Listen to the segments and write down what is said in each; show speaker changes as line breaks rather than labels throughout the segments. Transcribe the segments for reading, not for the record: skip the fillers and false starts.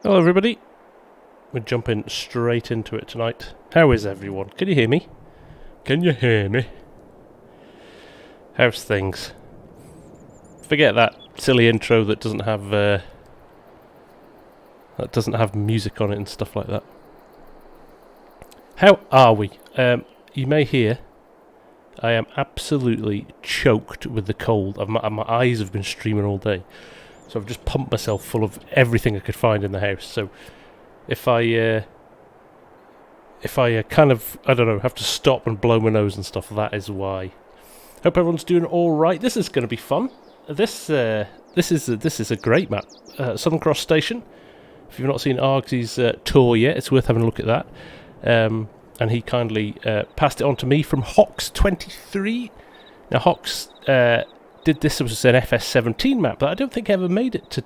Hello everybody, we're jumping straight into it tonight. How is everyone? Can you hear me? Can you hear me? How's things? Forget that silly intro that doesn't have music on it and stuff like that. How are we? You may hear I am absolutely choked with the cold. My eyes have been streaming all day. So I've just pumped myself full of everything I could find in the house. So if I kind of, I don't know, have to stop and blow my nose and stuff, that is why. Hope everyone's doing all right. This is going to be fun. This is a great map. Southern Cross Station. If you've not seen Argsy's tour yet, it's worth having a look at that. And he kindly passed it on to me from Hocks23. Now Hocks did this as an FS17 map that I don't think ever made it to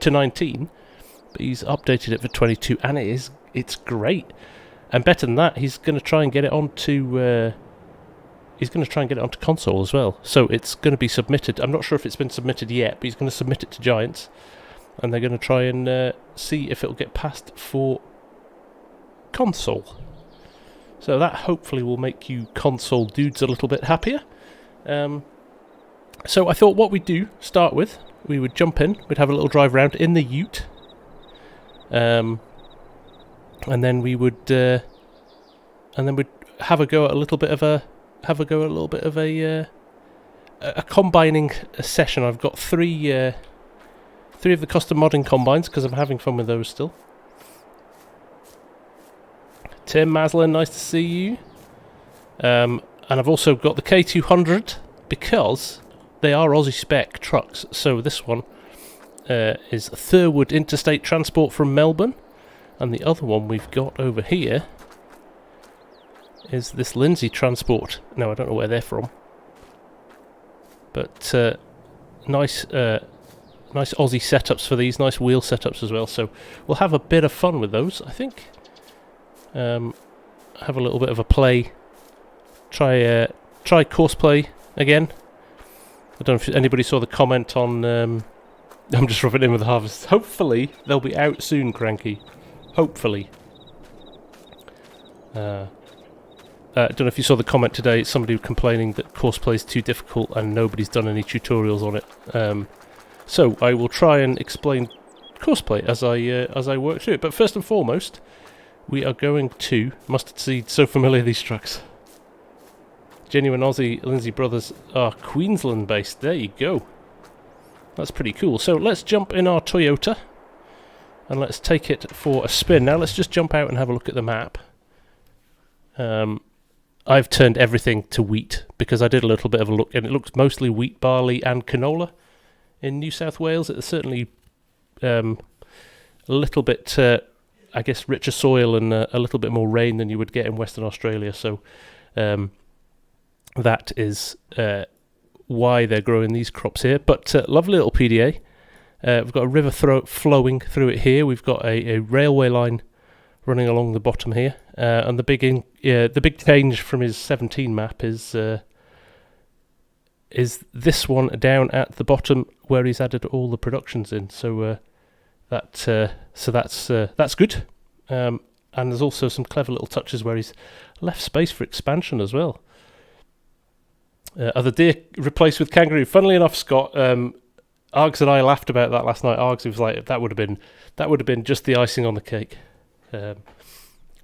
19, but he's updated it for 22, and it's great. And better than that, he's going to try and get it onto console as well. So it's going to be submitted. I'm not sure if it's been submitted yet, but he's going to submit it to Giants, and they're going to try and see if it'll get passed for console. So that hopefully will make you console dudes a little bit happier. So I thought what we'd do, start with, we would jump in, we'd have a little drive around in the ute, and then we would, we'd have a go at a little bit of a combining session. I've got three of the custom modding combines because I'm having fun with those still. Tim Maslin, nice to see you. And I've also got the K200 because they are Aussie spec trucks. So this one is Thurwood Interstate Transport from Melbourne, and the other one we've got over here is this Lindsay Transport. Now I don't know where they're from, but nice Aussie setups for these, nice wheel setups as well. So we'll have a bit of fun with those, I think. Have a little bit of a play. Try Courseplay again. I don't know if anybody saw the comment on. I'm just rubbing in with the harvest. Hopefully they'll be out soon, Cranky. Hopefully. I don't know if you saw the comment today. Somebody complaining that Courseplay is too difficult and nobody's done any tutorials on it. So I will try and explain Courseplay as I work through it. But first and foremost, we are going to Mustard Seed. So familiar, these trucks. Genuine Aussie Lindsay Brothers are Queensland based. There you go. That's pretty cool. So let's jump in our Toyota and let's take it for a spin. Now let's just jump out and have a look at the map. I've turned everything to wheat because I did a little bit of a look and it looks mostly wheat, barley and canola in New South Wales. It's certainly a little bit, I guess, richer soil and a little bit more rain than you would get in Western Australia. So that is why they're growing these crops here. But lovely little PDA. We've got a river flowing through it here. We've got a railway line running along the bottom here. And the big change from his 17 map is this one down at the bottom where he's added all the productions in. So that's good. And there's also some clever little touches where he's left space for expansion as well. Are the deer replaced with kangaroo? Funnily enough, Scott, Args and I laughed about that last night. Args was like, that would have been just the icing on the cake.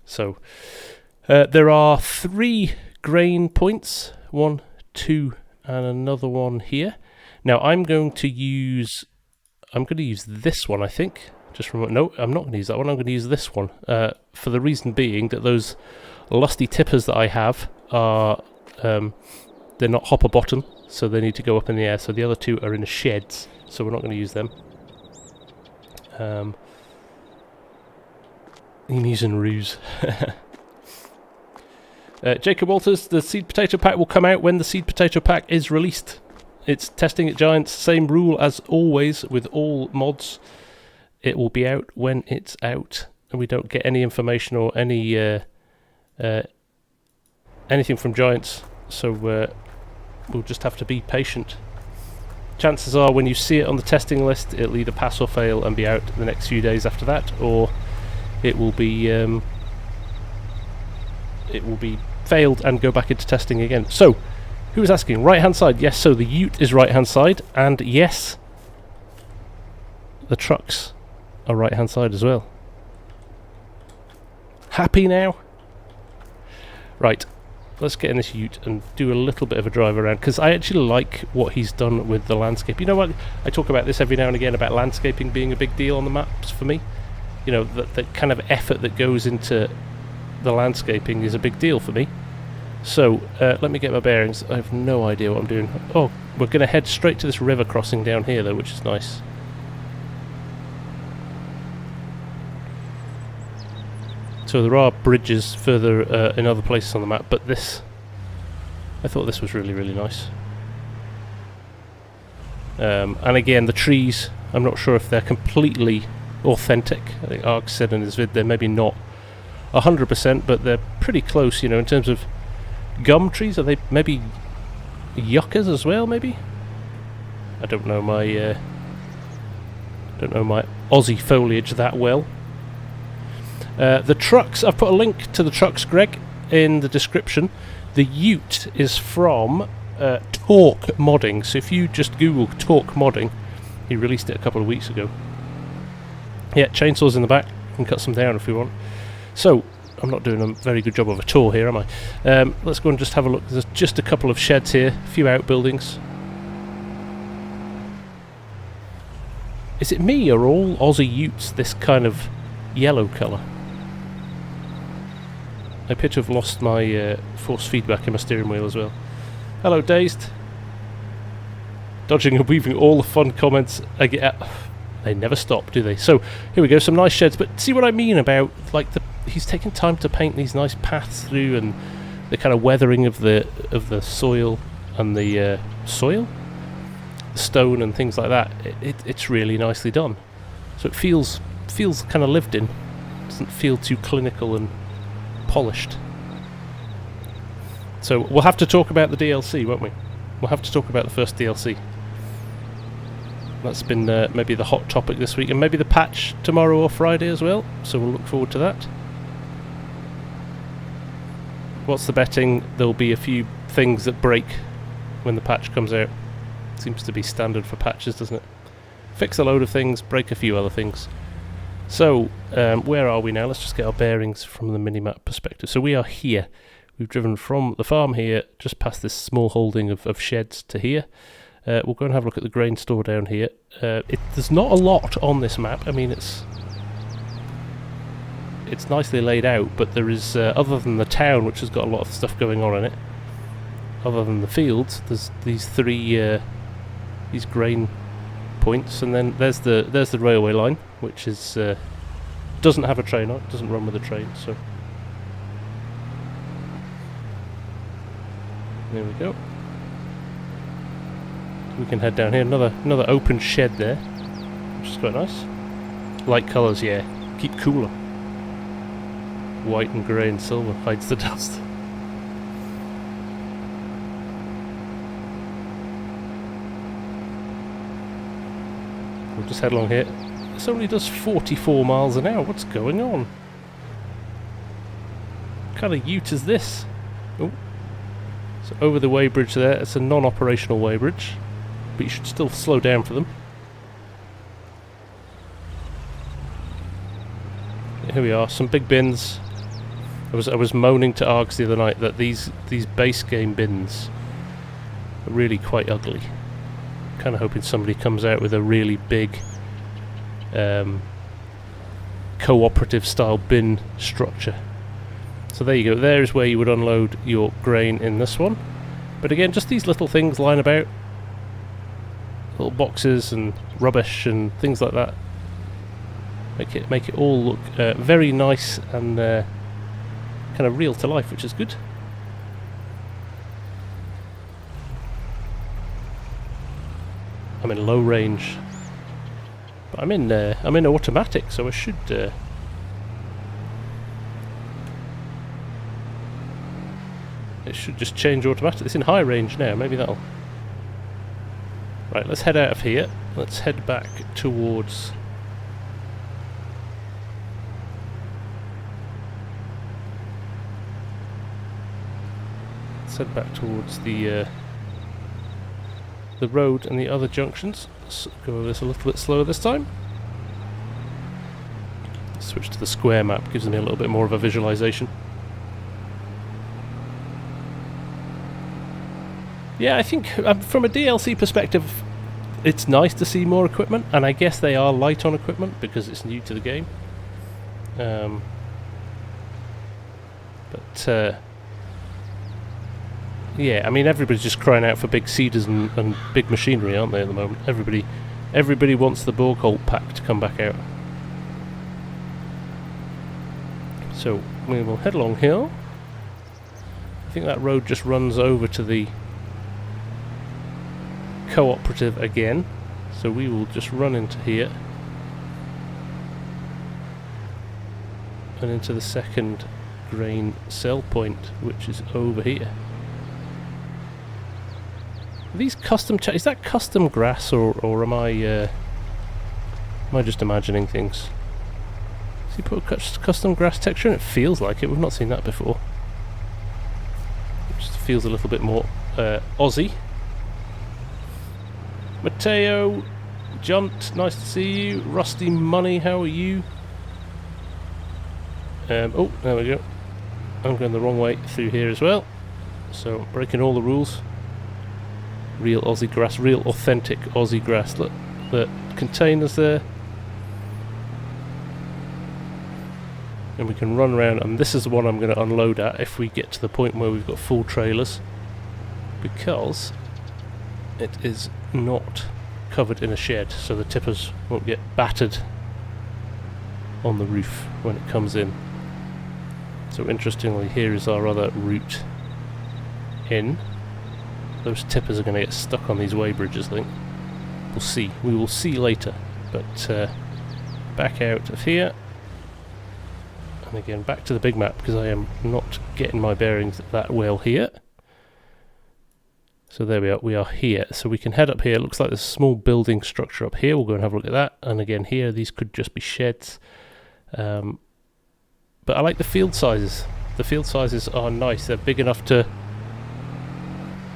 So there are 3 grain points, 1, 2, and another one here. Now I'm going to use this one, I think. No, I'm not going to use that one. I'm going to use this one for the reason being that those lusty tippers that I have are they're not hopper bottom, so they need to go up in the air. So the other 2 are in the sheds, so we're not going to use them. I'm using ruse. Jacob Walters, the seed potato pack will come out when the seed potato pack is released. It's testing at Giants, same rule as always with all mods. It will be out when it's out, and we don't get any information or any anything from Giants, so we'll just have to be patient. chances are when you see it on the testing list, it'll either pass or fail and be out the next few days after that, or it will be failed and go back into testing again. So, who was asking? Right hand side, yes, so the ute is right hand side, and yes, the trucks are right hand side as well. Happy now? Right, let's get in this ute and do a little bit of a drive around, because I actually like what he's done with the landscape. You know what, I talk about this every now and again about landscaping being a big deal on the maps for me. You know, the kind of effort that goes into the landscaping is a big deal for me. So, let me get my bearings. I have no idea what I'm doing. Oh, we're going to head straight to this river crossing down here though, which is nice. So there are bridges further in other places on the map, but this, I thought this was really, really nice. And again, the trees, I'm not sure if they're completely authentic. I think Ark said in his vid they're maybe not 100%, but they're pretty close, you know, in terms of gum trees. Are they maybe yuccas as well, maybe? I don't know my Aussie foliage that well. The trucks, I've put a link to the trucks, Greg, in the description. The ute is from Torque Modding, so if you just Google Torque Modding, he released it a couple of weeks ago. Yeah, chainsaws in the back, you can cut some down if we want. So, I'm not doing a very good job of a tour here, am I? Let's go and just have a look. There's just a couple of sheds here, a few outbuildings. Is it me, or all Aussie utes this kind of yellow colour? I appear to have lost my force feedback in my steering wheel as well. Hello, Dazed. Dodging and weaving all the fun comments I get. They never stop, do they? So, here we go, some nice sheds. But see what I mean about, like, he's taken time to paint these nice paths through, and the kind of weathering of the soil and the soil? The stone and things like that. It's really nicely done. So it feels kind of lived in. Doesn't feel too clinical and polished. So we'll have to talk about the DLC, won't we? We'll have to talk about the first DLC. That's been maybe the hot topic this week, and maybe the patch tomorrow or Friday as well, so we'll look forward to that. What's the betting? There'll be a few things that break when the patch comes out. Seems to be standard for patches, doesn't it? Fix a load of things, break a few other things. So, where are we now? Let's just get our bearings from the minimap perspective. So we are here. We've driven from the farm here, just past this small holding of sheds to here. We'll go and have a look at the grain store down here. There's not a lot on this map. I mean, it's nicely laid out, but there is, other than the town, which has got a lot of stuff going on in it, other than the fields, there's these three these grain points, and then there's the railway line, which is doesn't have a train on it, doesn't run with a train, so there we go. We can head down here. Another open shed there, which is quite nice. Light colours, yeah, keep cooler. White and grey and silver hides the dust. We'll just head along here. This only does 44 miles an hour. What's going on? What kind of ute is this? Oh, so over the weighbridge there. It's a non-operational weighbridge, but you should still slow down for them. Here we are, some big bins. I was moaning to Args the other night that these base game bins are really quite ugly. Kind of hoping somebody comes out with a really big cooperative style bin structure. So there you go, there is where you would unload your grain in this one. But again, just these little things lying about, little boxes and rubbish and things like that, make it all look very nice and kind of real to life, which is good. I'm in low range, but I'm in automatic, so I should it should just change automatically. It's in high range now. Maybe that'll Right, let's head out of here. Let's head back towards... Let's head back towards the road and the other junctions. Let's go over this a little bit slower this time. Switch to the square map, gives me a little bit more of a visualization. Yeah, I think from a DLC perspective, it's nice to see more equipment, and I guess they are light on equipment because it's new to the game. Yeah, I mean, everybody's just crying out for big seeders and big machinery, aren't they, at the moment? Everybody wants the Borgholt pack to come back out. So we will head along here. I think that road just runs over to the cooperative again. So we will just run into here. And into the second grain sell point, which is over here. Are these custom... is that custom grass, or am I just imagining things? You put a custom grass texture, and it feels like it. We've not seen that before. It just feels a little bit more Aussie. Mateo, Junt, nice to see you. Rusty Money, how are you? Oh, there we go. I'm going the wrong way through here as well. So, breaking all the rules. Real Aussie grass, real authentic Aussie grass. Look, the containers there. And we can run around, and this is the one I'm going to unload at if we get to the point where we've got full trailers, because it is not covered in a shed, so the tippers won't get battered on the roof when it comes in. So interestingly, here is our other route in. Those tippers are going to get stuck on these way bridges, I think. We'll see. We will see later. But back out of here. And again, back to the big map, because I am not getting my bearings that well here. So there we are. We are here. So we can head up here. It looks like there's a small building structure up here. We'll go and have a look at that. And again, here, these could just be sheds. But I like the field sizes. The field sizes are nice. They're big enough to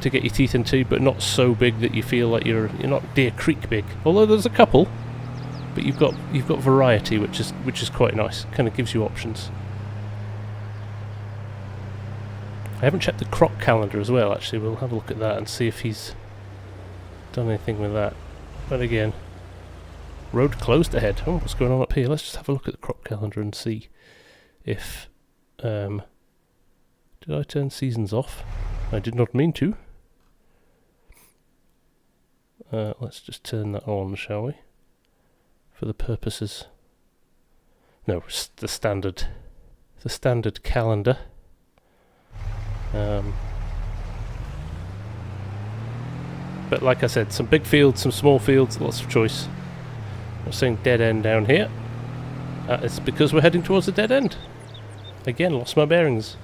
get your teeth into, but not so big that you feel like you're not Deer Creek big. Although there's a couple. But you've got variety, which is quite nice. Kind of gives you options. I haven't checked the crop calendar as well. Actually, we'll have a look at that and see if he's done anything with that. But again, road closed ahead. Oh, what's going on up here? Let's just have a look at the crop calendar and see if did I turn seasons off? I did not mean to. Let's just turn that on, shall we? For the purposes, no, the standard calendar. But like I said, some big fields, some small fields, lots of choice. I'm saying dead end down here. It's because we're heading towards a dead end. Again, lost my bearings.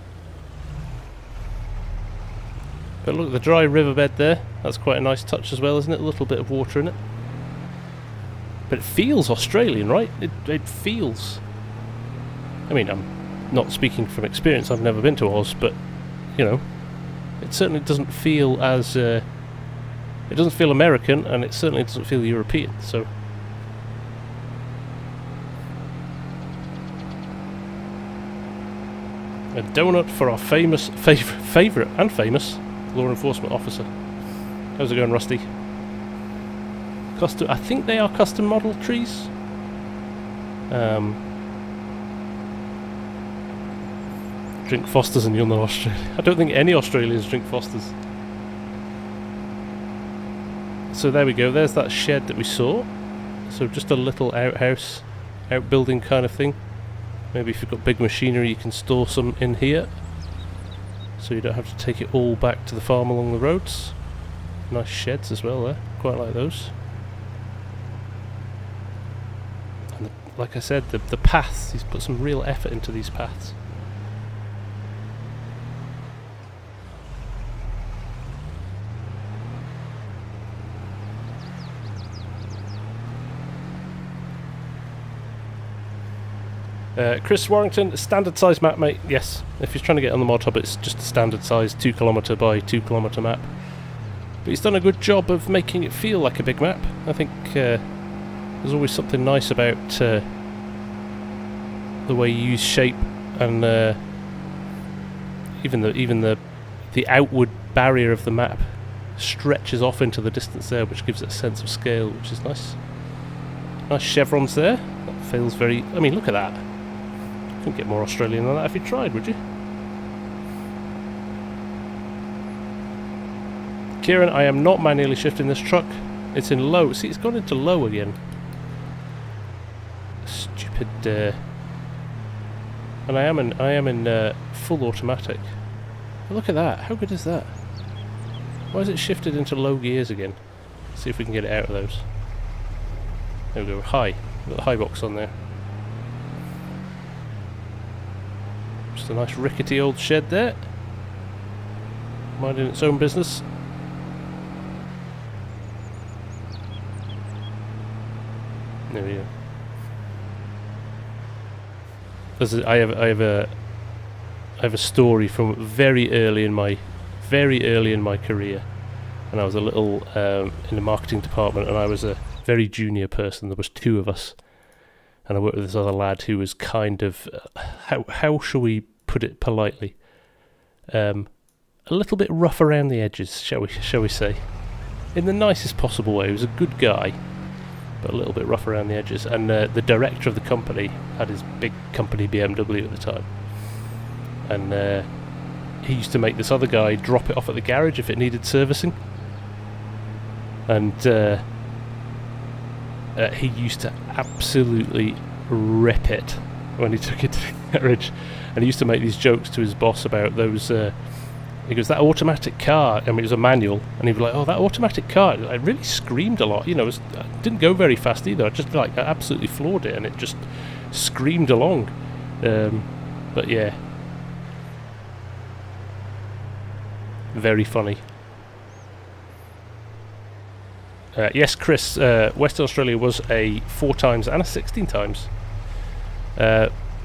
But look, the dry riverbed there. That's quite a nice touch as well, isn't it? A little bit of water in it. But it feels Australian, right? It feels... I mean, I'm not speaking from experience. I've never been to Oz, but, you know, it certainly doesn't feel as... it doesn't feel American, and it certainly doesn't feel European, so... A donut for our favourite and famous law enforcement officer. How's it going, Rusty? I think they are custom model trees. Drink Fosters and you'll know Australia. I don't think any Australians drink Fosters. So there we go. There's that shed that we saw. So just a little outhouse, outbuilding kind of thing. Maybe if you've got big machinery, you can store some in here, so you don't have to take it all back to the farm along the roads. Nice sheds as well there. Quite like those. And like I said, the paths, he's put some real effort into these paths. Chris Warrington, standard size map, mate. Yes, if he's trying to get on the mod hub, it's just a standard size 2 kilometre by 2 kilometre map. But he's done a good job of making it feel like a big map. I think there's always something nice about the way you use shape and even the outward barrier of the map stretches off into the distance there, which gives it a sense of scale, which is nice. Nice chevrons there. That feels very... I mean, look at that. Couldn't get more Australian than that if you tried, would you? Kieran, I am not manually shifting this truck. It's in low. See, it's gone into low again. Stupid. And I am in full automatic. But look at that. How good is that? Why is it shifted into low gears again? Let's see if we can get it out of those. There we go. High. We've got the high box on there. Just a nice rickety old shed there. Minding its own business. There we go. I have a story from very early in my career, and I was a little in the marketing department, and I was a very junior person. There was 2 of us, and I worked with this other lad who was kind of how shall we put it politely, a little bit rough around the edges, shall we say, in the nicest possible way. He was a good guy, but a little bit rough around the edges. And the director of the company had his big company BMW at the time, and he used to make this other guy drop it off at the garage if it needed servicing, and he used to absolutely rip it when he took it to the garage. And he used to make these jokes to his boss about those he goes, that automatic car, I mean it was a manual, and he'd be like, oh, that automatic car, I really screamed a lot, you know, it didn't go very fast either, I just like, I absolutely floored it, and it just screamed along. But yeah, very funny. Yes, Chris, Western Australia was a 4 times and a 16 times.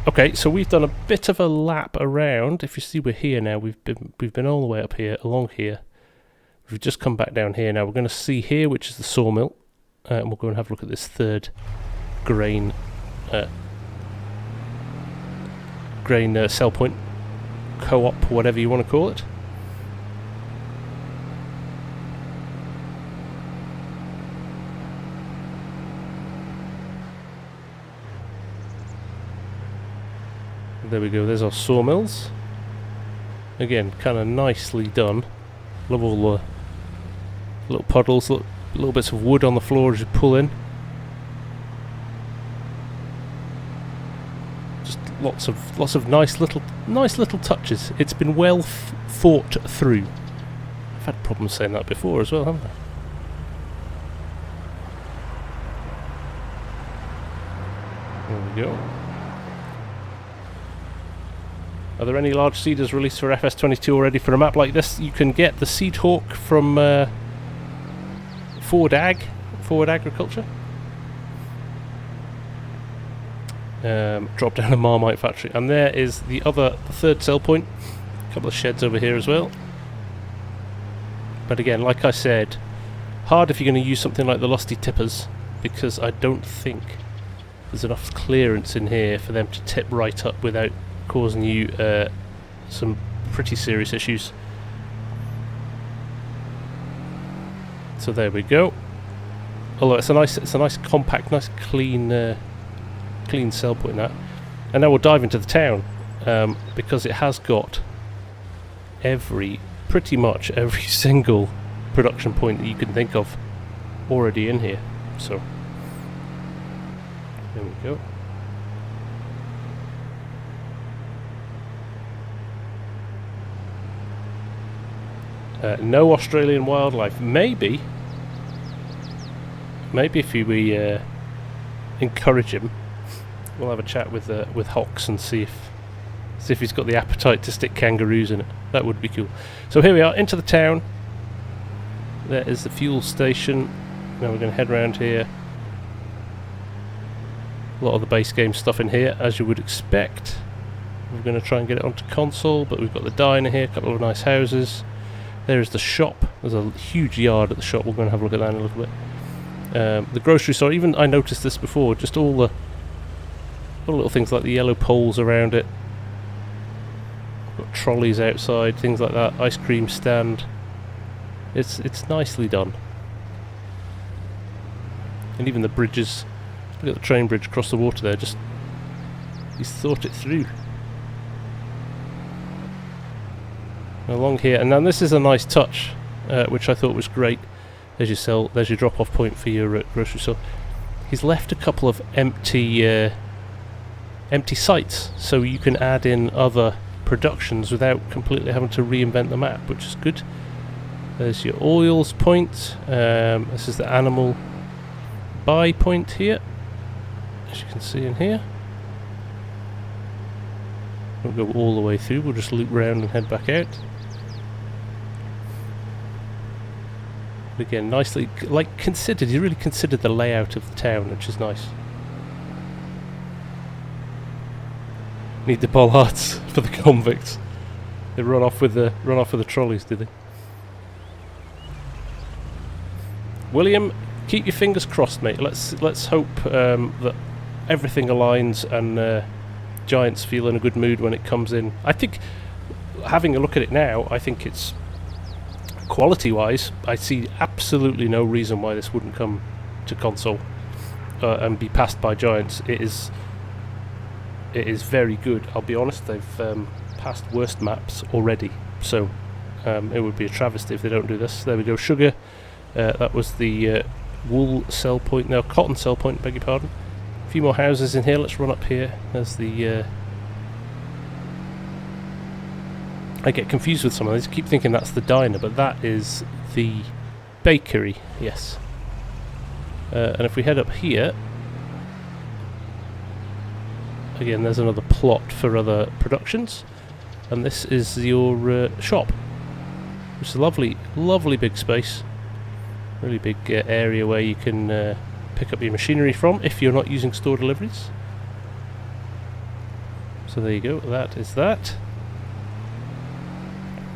Okay, so we've done a bit of a lap around. If you see, we're here now. We've been all the way up here, along here. We've just come back down here now. We're going to see here, which is the sawmill, and we'll go and have a look at this 3rd grain sell point, co-op, whatever you want to call it. There we go, there's our sawmills. Again, kind of nicely done. Love all the little puddles, little bits of wood on the floor as you pull in. Just lots of nice little touches. It's been well thought through. I've had problems saying that before as well, haven't I? There we go. Are there any large seeders released for FS22 already for a map like this? You can get the Seed Hawk from Forward Agriculture. Drop down a Marmite factory. And there is the 3rd sell point. A couple of sheds over here as well. But again, like I said, hard if you're going to use something like the Lusty tippers, because I don't think there's enough clearance in here for them to tip right up without causing you some pretty serious issues. So there we go. Although it's a nice compact, nice clean sell point, that. And now we'll dive into the town, because it has got pretty much every single production point that you can think of already in here. So there we go. No Australian wildlife. Maybe if we encourage him, we'll have a chat with Hocks and see if he's got the appetite to stick kangaroos in it. That would be cool. So here we are, into the town. There is the fuel station. Now we're going to head around here. A lot of the base game stuff in here, as you would expect. We're going to try and get it onto console, but we've got the diner here, a couple of nice houses. There's the shop. There's a huge yard at the shop. We're going to have a look at that in a little bit. The grocery store, even I noticed this before, just all the little things like the yellow poles around it. Got trolleys outside, things like that. Ice cream stand. It's nicely done. And even the bridges. Look at the train bridge across the water there. Just he's thought it through. Along here, and now this is a nice touch, which I thought was great. There's your drop-off point for your grocery store. He's left a couple of empty sites, so you can add in other productions without completely having to reinvent the map, which is good. There's your oils point. This is the animal buy point here, as you can see in here. We'll go all the way through. We'll just loop round and head back out. Again, nicely, like, considered. You really considered the layout of the town, which is nice. Need the bollards for the convicts. They run off with the trolleys, did they? William, keep your fingers crossed, mate. Let's hope that everything aligns and Giants feel in a good mood when it comes in. I think, having a look at it now, I think it's quality-wise, I see absolutely no reason why this wouldn't come to console and be passed by Giants. It is very good. I'll be honest, they've passed worst maps already, so it would be a travesty if they don't do this. There we go, sugar. That was the wool sell point, now cotton sell point, beg your pardon. A few more houses in here. Let's run up here. There's the I get confused with some of these. I keep thinking that's the diner, but that is the bakery, yes. And if we head up here, again, there's another plot for other productions, and this is your shop, which is a lovely, lovely big space. Really big area where you can pick up your machinery from if you're not using store deliveries. So there you go, that is that.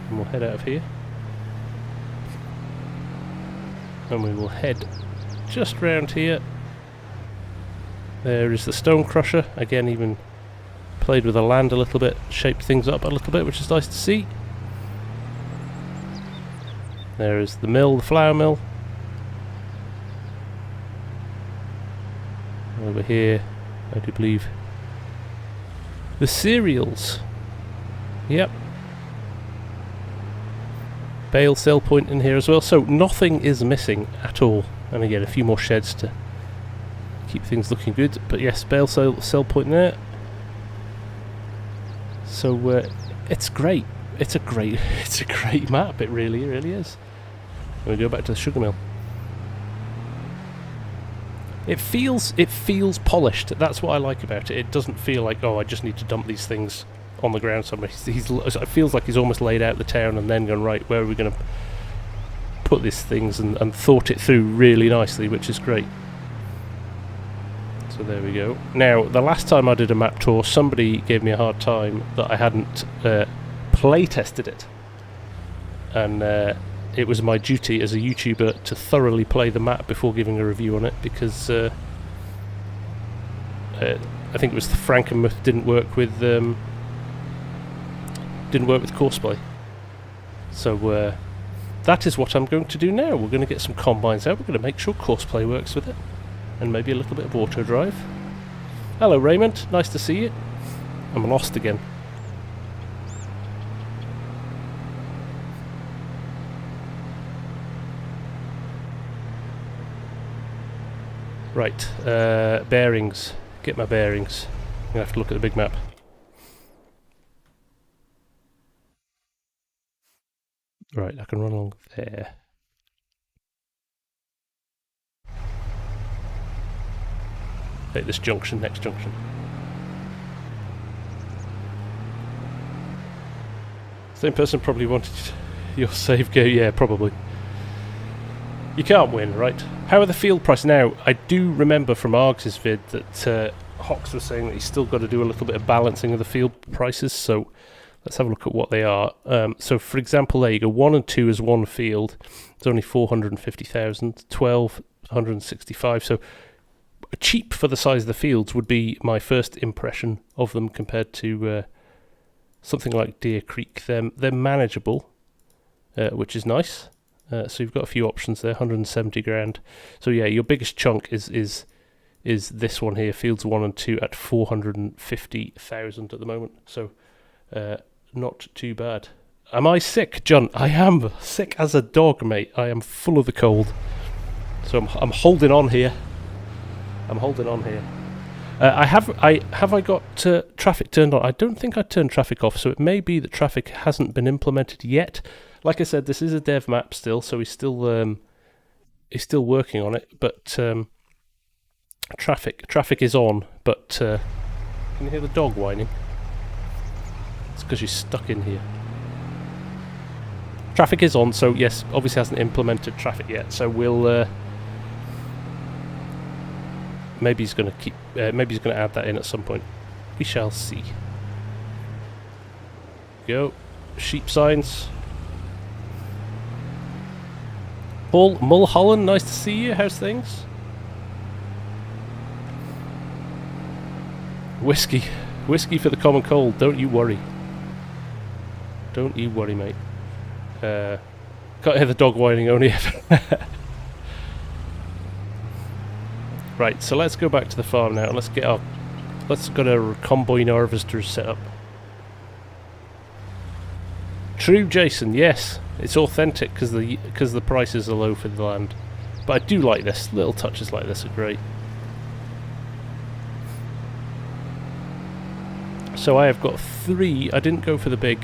And we'll head out of here. And we will head just round here. There is the stone crusher. Again, even played with the land a little bit, shaped things up a little bit, which is nice to see. There is the mill, the flour mill. Over here, I do believe, the cereals. Yep. Bale sell point in here as well, so nothing is missing at all. And again, a few more sheds to keep things looking good. But yes, bale sell point there. So it's great. It's a great map. It really is. And we go back to the sugar mill. It feels polished. That's what I like about it. It doesn't feel like, oh, I just need to dump these things on the ground somewhere. It feels like he's almost laid out the town and then gone, right, where are we going to put these things, and thought it through really nicely, which is great. So there we go. Now, the last time I did a map tour, somebody gave me a hard time that I hadn't play tested it. And it was my duty as a YouTuber to thoroughly play the map before giving a review on it, because I think it was the Frankenmuth didn't work with Courseplay. So that is what I'm going to do now. We're going to get some combines out. We're going to make sure Courseplay works with it, and maybe a little bit of auto drive. Hello Raymond, nice to see you. I'm lost again. Right, bearings. Get my bearings. I'm going to have to look at the big map. Right, I can run along there. Take this junction, next junction. Same person probably wanted your save go. Yeah, probably. You can't win, right? How are the field prices now? I do remember from Args's vid that Hocks was saying that he's still got to do a little bit of balancing of the field prices, so let's have a look at what they are. So for example, there you go, 1 and 2 is one field. It's only 450,000, 12, 165. So cheap for the size of the fields would be my first impression of them compared to something like Deer Creek. They're manageable, which is nice. So you've got a few options there, 170 grand. So yeah, your biggest chunk is this one here, fields 1 and 2 at 450,000 at the moment. So not too bad. Am I sick, John? I am sick as a dog, mate. I am full of the cold. So I'm holding on here. I'm holding on here. Have I got traffic turned on? I don't think I turned traffic off, so it may be that traffic hasn't been implemented yet. Like I said, this is a dev map still, so he's still working on it. But traffic is on. But can you hear the dog whining? It's because she's stuck in here. Traffic is on, so yes, obviously hasn't implemented traffic yet. So we'll. Maybe he's going to keep. Maybe he's going to add that in at some point. We shall see. Go, sheep signs. Paul Mulholland, nice to see you. How's things? Whiskey for the common cold. Don't you worry. Don't you worry, mate. Can't hear the dog whining only. Right, so let's go back to the farm now and let's get our combine harvesters set up. True, Jason. Yes, it's authentic because the prices are low for the land. But I do like this. Little touches like this are great. So I have got 3. I didn't go for the big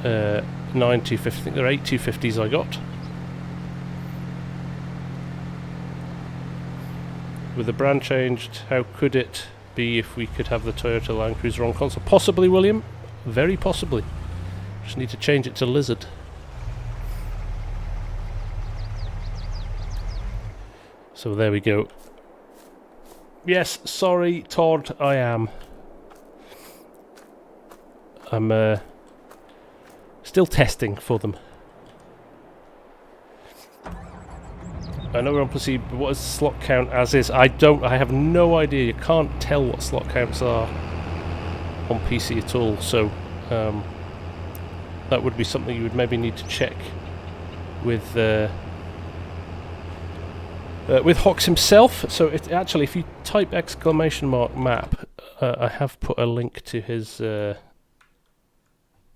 9 250. I think there are 8 250s I got. With the brand changed, how could it be if we could have the Toyota Land Cruiser on console? Possibly, William. Very possibly. Just need to change it to Lizard. So there we go. Yes, sorry, Todd, I am. I'm still testing for them. I know we're on PC, but what is the slot count as is? I have no idea. You can't tell what slot counts are on PC at all, so that would be something you would maybe need to check with Hocks himself. So actually, if you type !map, I have put a link to his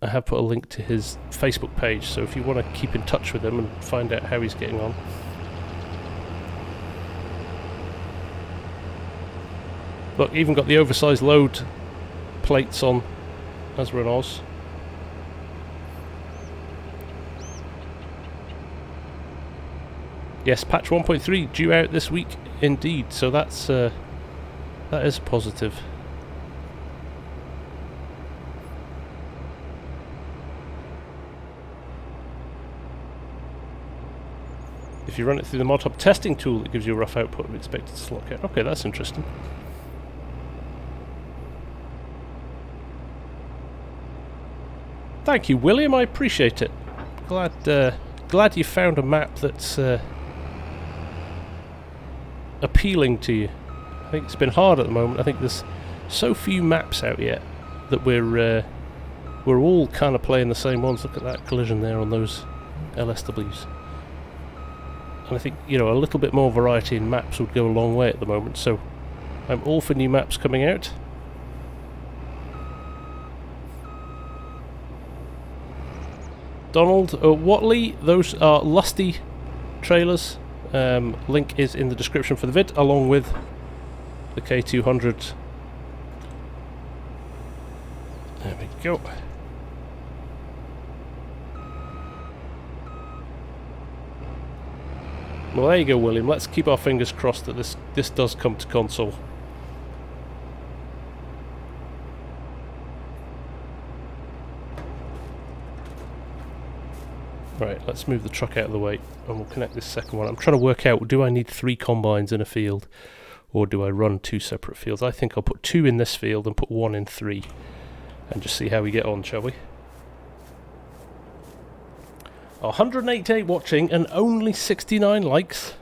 Facebook page. So if you want to keep in touch with him and find out how he's getting on. Look, even got the oversized load plates on as we're in Oz. Yes, patch 1.3 due out this week indeed, so that is positive. If you run it through the ModHub testing tool, it gives you a rough output of expected slot count. Okay, that's interesting. Thank you, William. I appreciate it. Glad you found a map that's appealing to you. I think it's been hard at the moment. I think there's so few maps out yet that we're all kind of playing the same ones. Look at that collision there on those LSWs. And I think, you know, a little bit more variety in maps would go a long way at the moment. So I'm all for new maps coming out. Donald Watley, those are Lusty trailers. Link is in the description for the vid, along with the K200. There we go. Well, there you go, William. Let's keep our fingers crossed that this does come to console. Right, let's move the truck out of the way and we'll connect this second one. I'm trying to work out, do I need 3 combines in a field Or do I run 2 separate fields? I think I'll put 2 in this field and put 1 in 3. And just see how we get on, shall we? 188 watching and only 69 likes.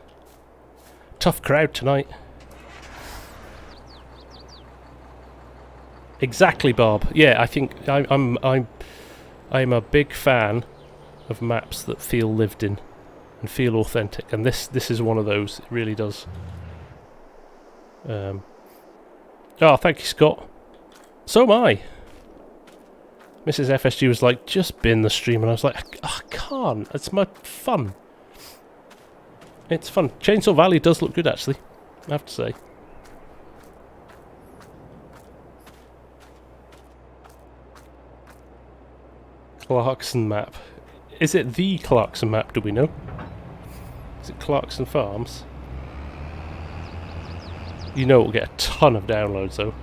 Tough crowd tonight. Exactly, Bob. Yeah, I think I'm a big fan of maps that feel lived in and feel authentic, and this is one of those. It really does. Oh, thank you, Scott. So am I. Mrs. FSG was like, just bin the stream, and I was like, I can't. It's my fun. It's fun. Chainsaw Valley does look good, actually, I have to say. Clarkson map. Is it the Clarkson map, do we know? Is it Clarkson Farms? You know it will get a ton of downloads, though.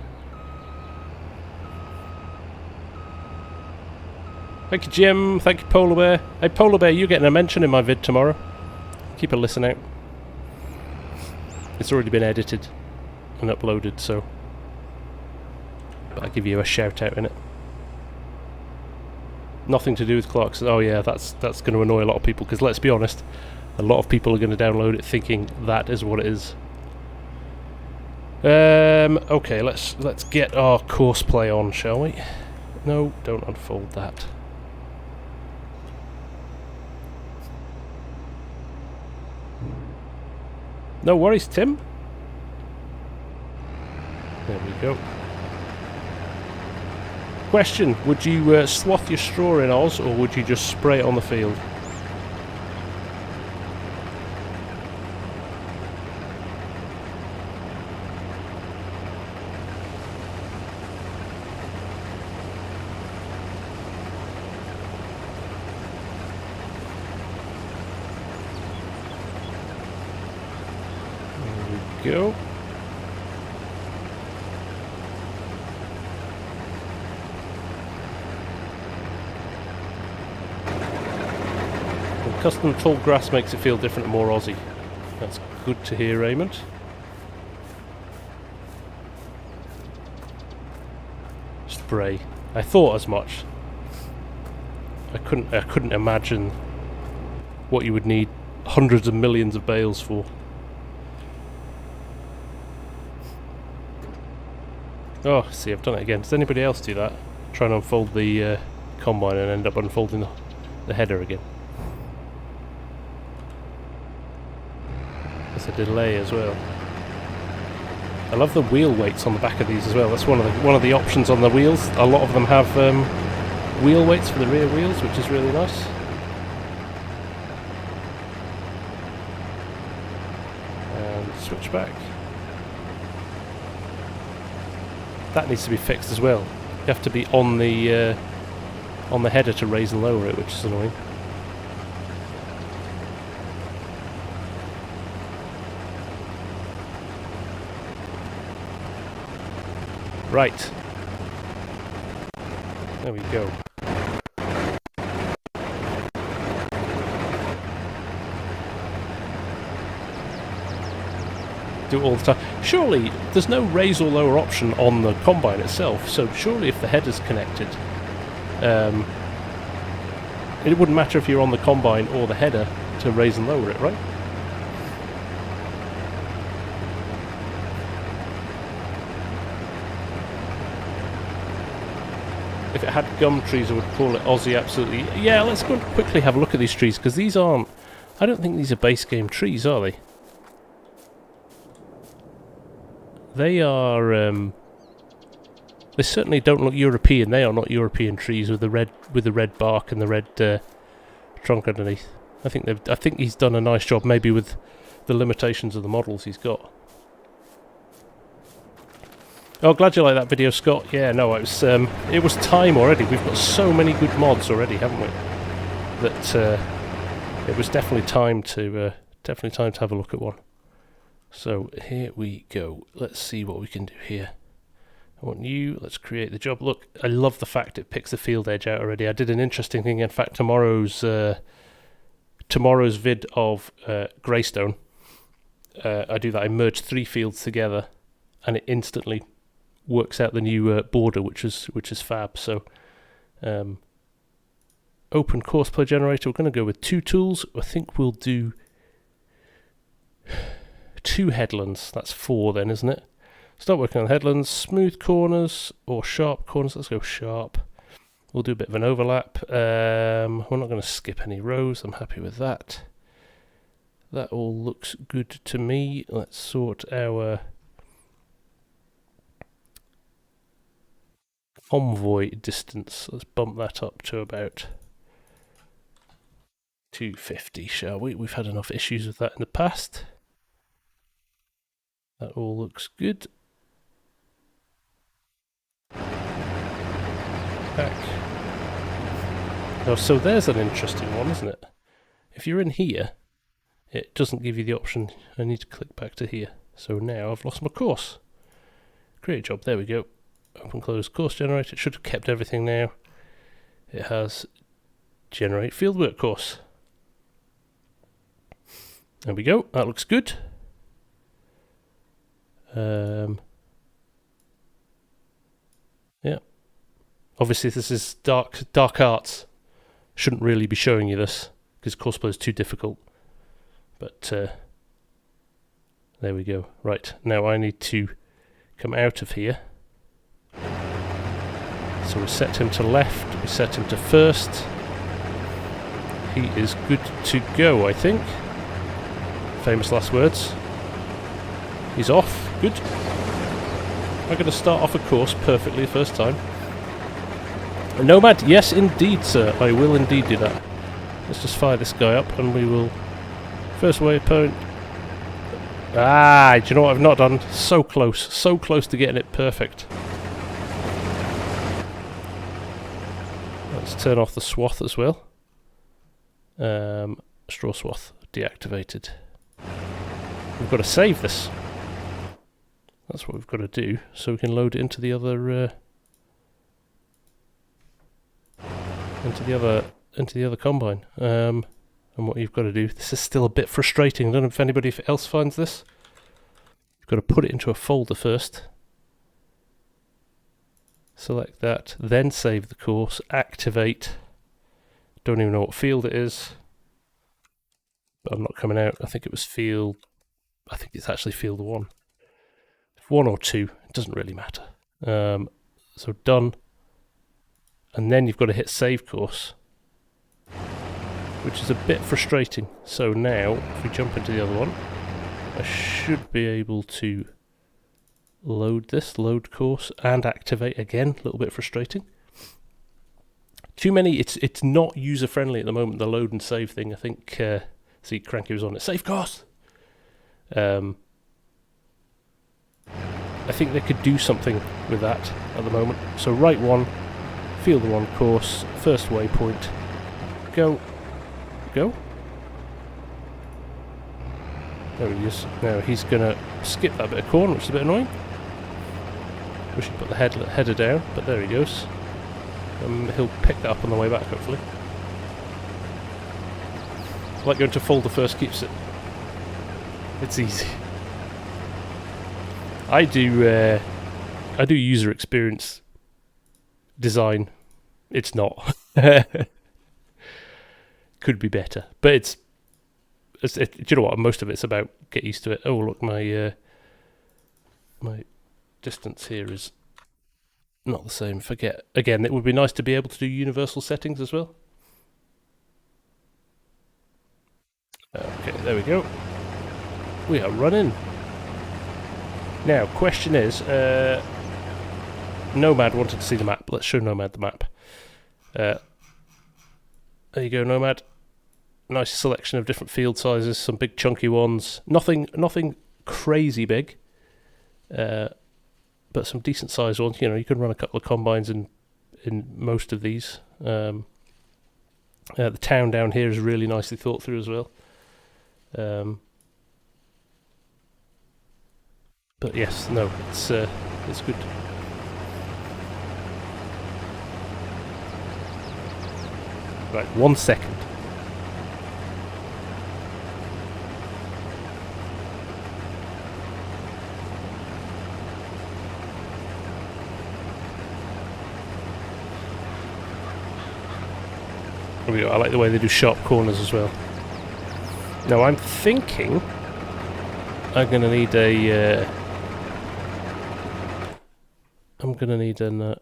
Thank you, Jim. Thank you, Polar Bear. Hey, Polar Bear, you're getting a mention in my vid tomorrow. Keep a listen out. It's already been edited and uploaded, so... But I'll give you a shout out in it. Nothing to do with Clarkson. Oh yeah, that's going to annoy a lot of people, because let's be honest, a lot of people are going to download it thinking that is what it is. Okay, let's get our Courseplay on, shall we? No, don't unfold that. No worries, Tim. There we go. Question, would you swath your straw in Oz, or would you just spray it on the field? There we go. Custom tall grass makes it feel different and more Aussie. That's good to hear, Raymond. Spray. I thought as much. I couldn't imagine what you would need hundreds of millions of bales for. Oh, see, I've done it again. Does anybody else do that? Try and unfold the combine and end up unfolding the header again. There's a delay as well. I love the wheel weights on the back of these as well. That's one of the options on the wheels. A lot of them have wheel weights for the rear wheels, which is really nice. And switch back. That needs to be fixed as well. You have to be on the header to raise and lower it, which is annoying. Right. There we go. Do it all the time. Surely there's no raise or lower option on the combine itself, so surely if the header's connected, it wouldn't matter if you're on the combine or the header to raise and lower it, right? If it had gum trees, I would call it Aussie, absolutely. Yeah, let's go and quickly have a look at these trees, because these aren't... I don't think these are base game trees, are they? They are... they certainly don't look European. They are not European trees with the red bark and the red trunk underneath. I think he's done a nice job, maybe with the limitations of the models he's got. Oh, glad you like that video, Scott. Yeah, no, it was time already. We've got so many good mods already, haven't we? That it was definitely time to have a look at one. So here we go. Let's see what we can do here. I want you. Let's create the job. Look, I love the fact it picks the field edge out already. I did an interesting thing. In fact, tomorrow's vid of Greystone. I do that. I merge 3 fields together, and it instantly works out the new border, which is fab. So open Courseplay generator. We're going to go with 2 tools. I think we'll do 2 headlands. That's 4 then, isn't it? Start working on headlands. Smooth corners or sharp corners. Let's go sharp. We'll do a bit of an overlap. We're not going to skip any rows. I'm happy with that. That all looks good to me. Let's sort our convoy distance. Let's bump that up to about 250, shall we? We've had enough issues with that in the past. That all looks good. Back. Oh, so there's an interesting one, isn't it? If you're in here, it doesn't give you the option. I need to click back to here. So now I've lost my course. Create job, there we go. Open close course generator. It should have kept everything now. It has generate fieldwork course. There we go, that looks good. Yeah. Obviously this is dark arts. Shouldn't really be showing you this because Courseplay is too difficult. But there we go. Right, now I need to come out of here. So we set him to left, we set him to first. He is good to go, I think. Famous last words. He's off, good. I'm going to start off a course perfectly the first time. Nomad, yes indeed sir, I will indeed do that. Let's just fire this guy up and we will... First waypoint. Ah, do you know what I've not done? So close to getting it perfect. Let's turn off the swath as well. Straw swath deactivated. We've got to save this. That's what we've got to do, so we can load it into the other into the other combine. And what you've got to do, this is still a bit frustrating. I don't know if anybody else finds this. You've got to put it into a folder first. Select that, then save the course, activate. Don't even know what field it is. But I'm not coming out. I think it was field... I think it's actually field 1. 1 or 2, it doesn't really matter. So done. And then you've got to hit save course, which is a bit frustrating. So now, if we jump into the other one, I should be able to load this, load course, and activate again. A little bit frustrating. Too many, it's not user-friendly at the moment, the load and save thing. I think, see, Cranky was on it. Save course! I think they could do something with that at the moment. So right one, field 1 course, first waypoint, go. There he is. Now he's going to skip that bit of corn, which is a bit annoying. Wish he'd put the header down, but there he goes. He'll pick that up on the way back, hopefully. Like going to folder first keeps it. It's easy. I do user experience design. It's not. Could be better, but it's do you know what? Most of it's about get used to it. Oh look, my my distance here is not the same. Forget again. It would be nice to be able to do universal settings as well. Okay, there we go. We are running. Now, question is, Nomad wanted to see the map. Let's show Nomad the map. There you go, Nomad. Nice selection of different field sizes, some big chunky ones. Nothing crazy big, but some decent sized ones. You know, you can run a couple of combines in most of these. The town down here is really nicely thought through as well. But yes, no, it's good. Right, 1 second. There we go. I like the way they do sharp corners as well. Now I'm thinking I'm going to need a... I'm going to need an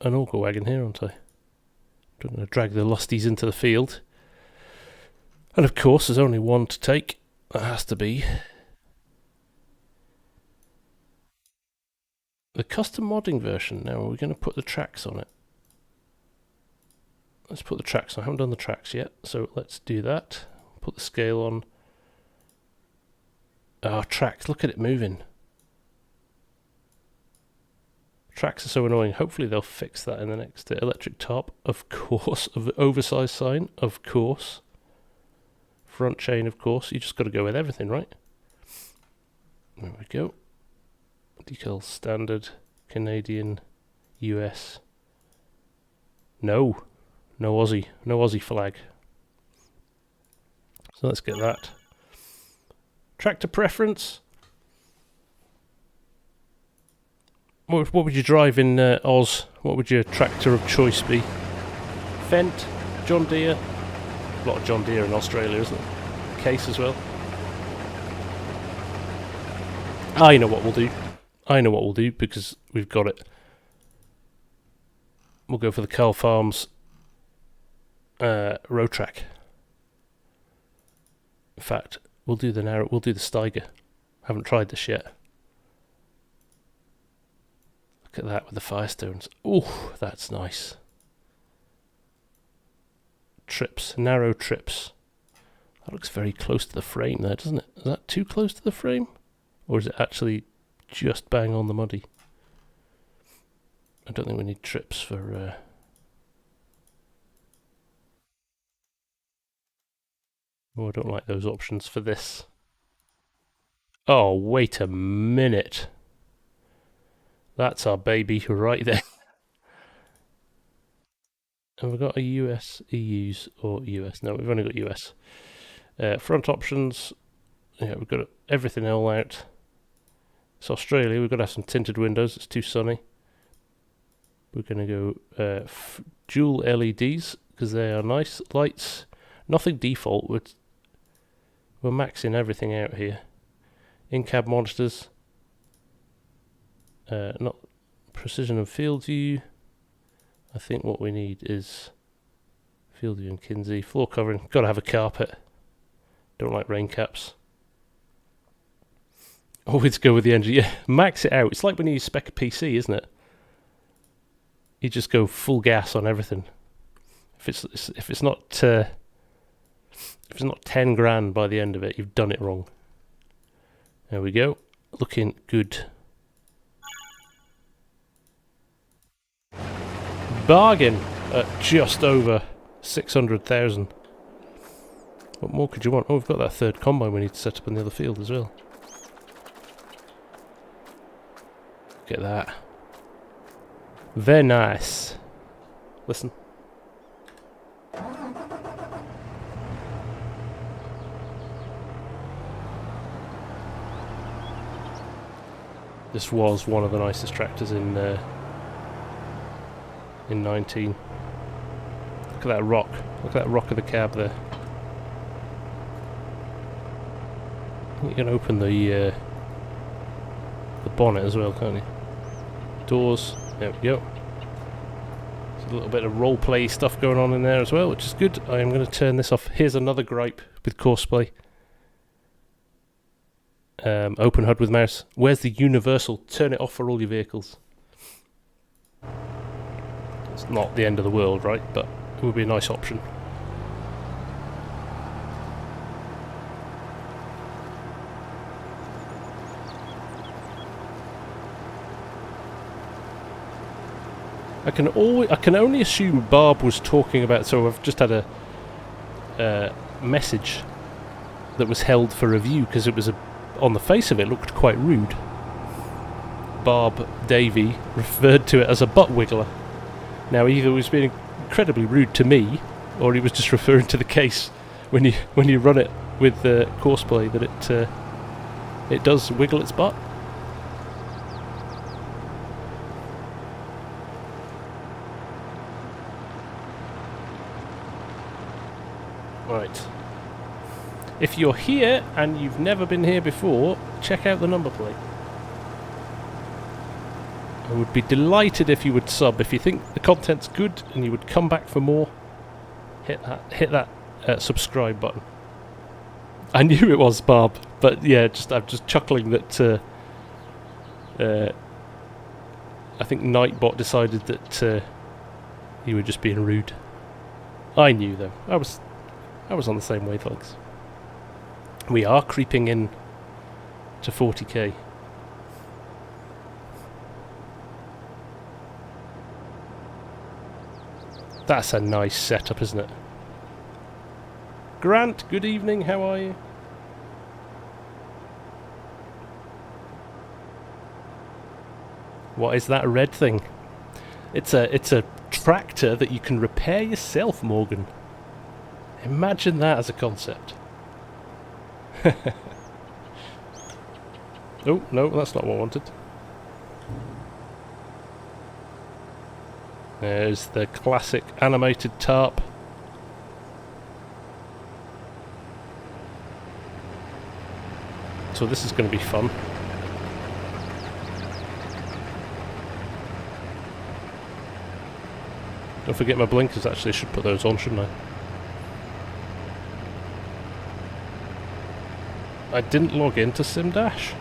auger wagon here, aren't I? I'm going to drag the Lusties into the field. And of course, there's only one to take. That has to be the custom modding version. Now, are we going to put the tracks on it? Let's put the tracks on. I haven't done the tracks yet, so let's do that. Put the scale on. Ah, tracks. Look at it moving. Tracks are so annoying. Hopefully they'll fix that in the next electric tarp. Of course. Of the oversized sign. Of course. Front chain, of course. You just got to go with everything, right? There we go. Decal standard. Canadian. US. No. No Aussie. No Aussie flag. So let's get that. Tractor preference. What would you drive in Oz? What would your tractor of choice be? Fendt, John Deere. A lot of John Deere in Australia, isn't it? Case as well. I know what we'll do. I know what we'll do because we've got it. We'll go for the Carl Farms road track. In fact, we'll do the Steiger. Haven't tried this yet. Look at that with the Firestones. Oh, that's nice. Trips, narrow trips. That looks very close to the frame there, doesn't it? Is that too close to the frame? Or is it actually just bang on the muddy? I don't think we need trips for... Oh, I don't like those options for this. Oh, wait a minute. That's our baby right there. Have we got a US, EUs, or US? No, we've only got US. Front options. Yeah, we've got everything all out. It's Australia. We've got to have some tinted windows. It's too sunny. We're going to go dual LEDs because they are nice lights. Nothing default. We're maxing everything out here. In-cab monitors. Not precision and field view. I think what we need is field view and Kinsey. Floor covering. Got to have a carpet. Don't like rain caps. Always go with the engine. Yeah, max it out. It's like when you spec a PC, isn't it? You just go full gas on everything. If it's not 10 grand by the end of it, you've done it wrong. There we go. Looking good. Bargain at just over 600,000. What more could you want? Oh, we've got that third combine we need to set up in the other field as well. Look at that. Very nice. Listen. This was one of the nicest tractors in 19. Look at that rock. Look at that rock of the cab there. You can open the bonnet as well, can't you? Doors. There we go. There's a little bit of roleplay stuff going on in there as well, which is good. I am going to turn this off. Here's another gripe with Courseplay. Open HUD with mouse. Where's the universal? Turn it off for all your vehicles. It's not the end of the world, right? But it would be a nice option. I can only assume Barb was talking about. So I've just had a message that was held for review because it was on the face of it looked quite rude. Barb Davey referred to it as a butt wiggler. Now either he was being incredibly rude to me, or he was just referring to the case when you run it with Courseplay that it does wiggle its butt. Right. If you're here and you've never been here before, check out the number plate. I would be delighted if you would sub. If you think the content's good and you would come back for more, hit that subscribe button. I knew it was Barb, but yeah, I'm just chuckling that I think Nightbot decided that you were just being rude. I knew though. I was on the same wavelengths. We are creeping in to 40k. That's a nice setup, isn't it? Grant, good evening, how are you? What is that red thing? It's a tractor that you can repair yourself, Morgan. Imagine that as a concept. Oh, no, that's not what I wanted. There's the classic animated tarp. So this is going to be fun. Don't forget my blinkers, actually. I should put those on, shouldn't I? I didn't log into SimDash.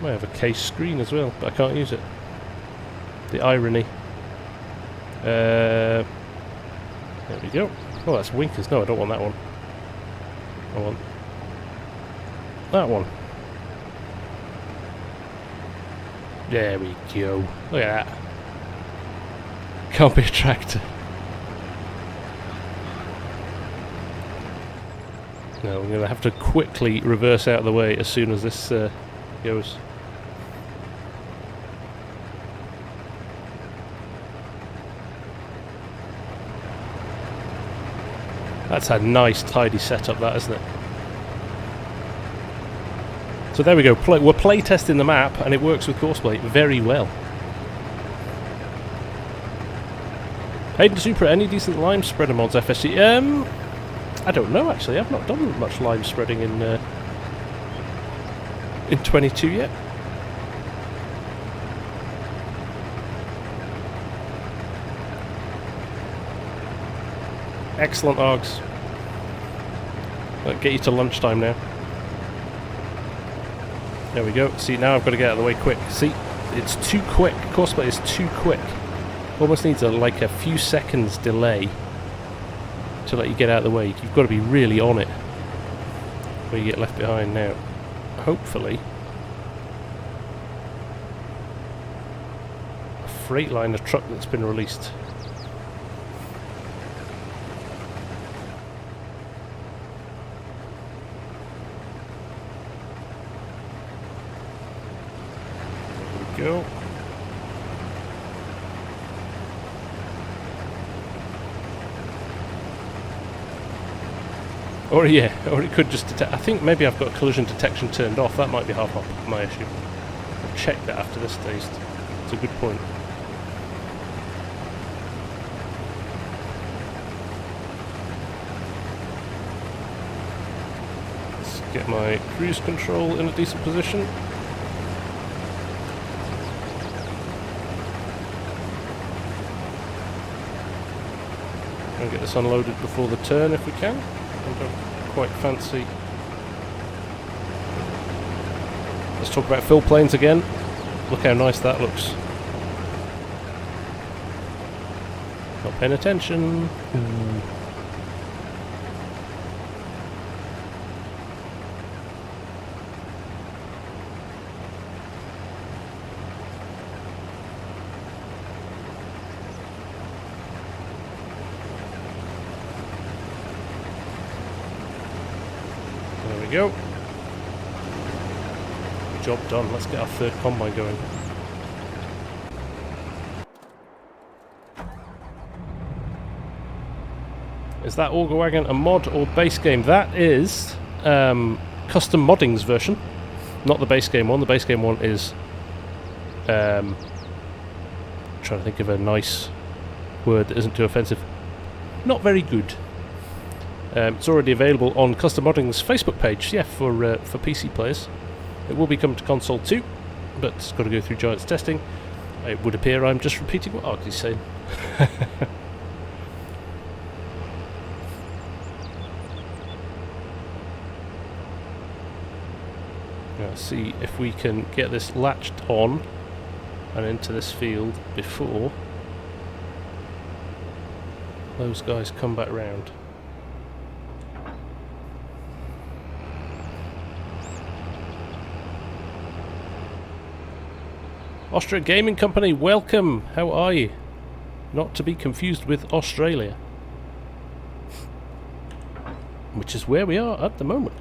Might have a case screen as well, but I can't use it. The irony. There we go. Oh, that's Winkers. No, I don't want that one. I want that one. There we go. Look at that. Can't be a tractor. No, I'm going to have to quickly reverse out of the way as soon as this goes. That's a nice tidy setup, that, isn't it? So there we go. We're playtesting the map and it works with Courseplay very well. Hayden Super, any decent lime spreader mods FSG? I don't know actually. I've not done much lime spreading in 22 yet. Excellent, Args. I'll get you to lunchtime now. There we go. See, now I've got to get out of the way quick. See, it's too quick. Courseplay is too quick. Almost needs like a few seconds delay to let you get out of the way. You've got to be really on it when you get left behind now. Hopefully, a Freightliner truck that's been released. There we go. Or yeah, or it could just detect. I think maybe I've got collision detection turned off. That might be half my issue. I'll check that after this taste. It's a good point. Let's get my cruise control in a decent position. And get this unloaded before the turn if we can. I don't quite fancy. Let's talk about fill planes again. Look how nice that looks. Not paying attention. Ooh. Go. Job done. Let's get our third combine going. Is that Auger Wagon a mod or base game? That is custom modding's version, not the base game one. The base game one is trying to think of a nice word that isn't too offensive. Not very good. It's already available on Custom Modding's Facebook page, yeah, for PC players. It will be coming to console too, but it's got to go through Giants testing. It would appear I'm just repeating what Arky's saying. Let's see if we can get this latched on and into this field before those guys come back round. Austria Gaming Company, welcome! How are you? Not to be confused with Australia. Which is where we are at the moment.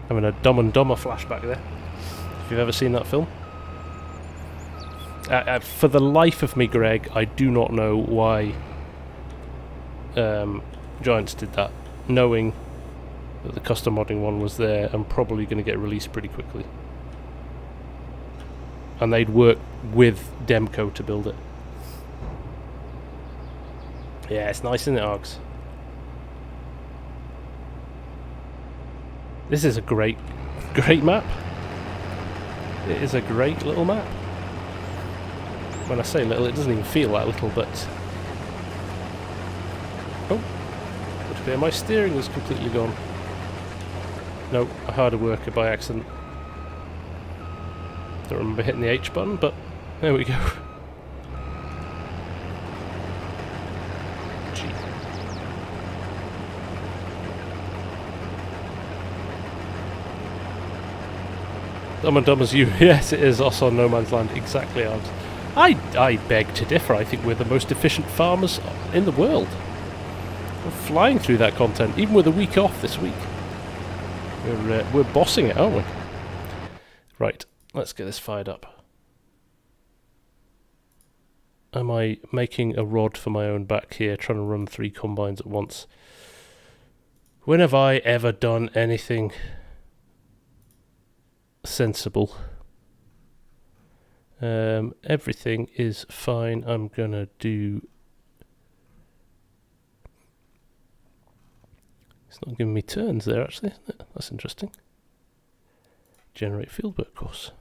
Having a Dumb and Dumber flashback there. If you've ever seen that film. For the life of me, Greg, I do not know why Giants did that. Knowing that the custom modding one was there and probably going to get released pretty quickly. And they'd work with Demco to build it. Yeah, it's nice, isn't it, Args? This is a great map. It is a great little map. When I say little, it doesn't even feel that little, but... Oh! Would appear my steering is completely gone. No, I had a worker by accident. Don't remember hitting the H button, but there we go. Gee. Dumb and Dumb as You. Yes, it is us on No Man's Land. Exactly, Arms. I beg to differ. I think we're the most efficient farmers in the world. We're flying through that content, even with a week off this week. We're bossing it, aren't we? Right, let's get this fired up. Am I making a rod for my own back here, trying to run 3 combines at once? When have I ever done anything sensible? Everything is fine. I'm gonna do... It's not giving me turns there, actually, isn't it? That's interesting. Generate fieldwork course.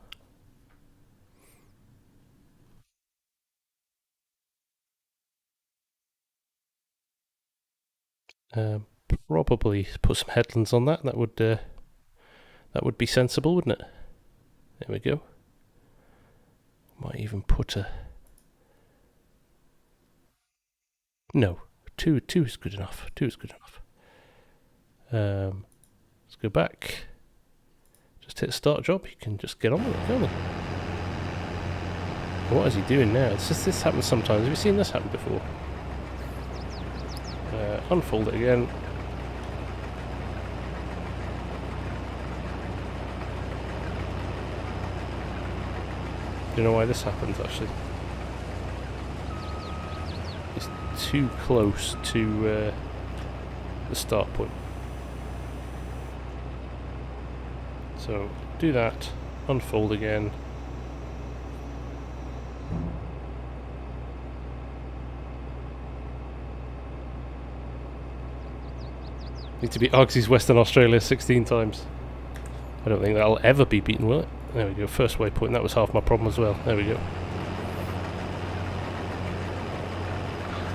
Probably put some headlands on that. That would be sensible, wouldn't it? There we go. Might even put a... No, two is good enough. 2 is good enough. Let's go back. Just hit start job. You can just get on with it, can't you? What is he doing now? It's just this happens sometimes. Have you seen this happen before? Unfold it again. Do you know why this happens, actually? It's too close to the start point. So, do that, unfold again. Need to beat Argsy's Western Australia 16 times. I don't think that'll ever be beaten, will it? There we go, first waypoint, that was half my problem as well. There we go.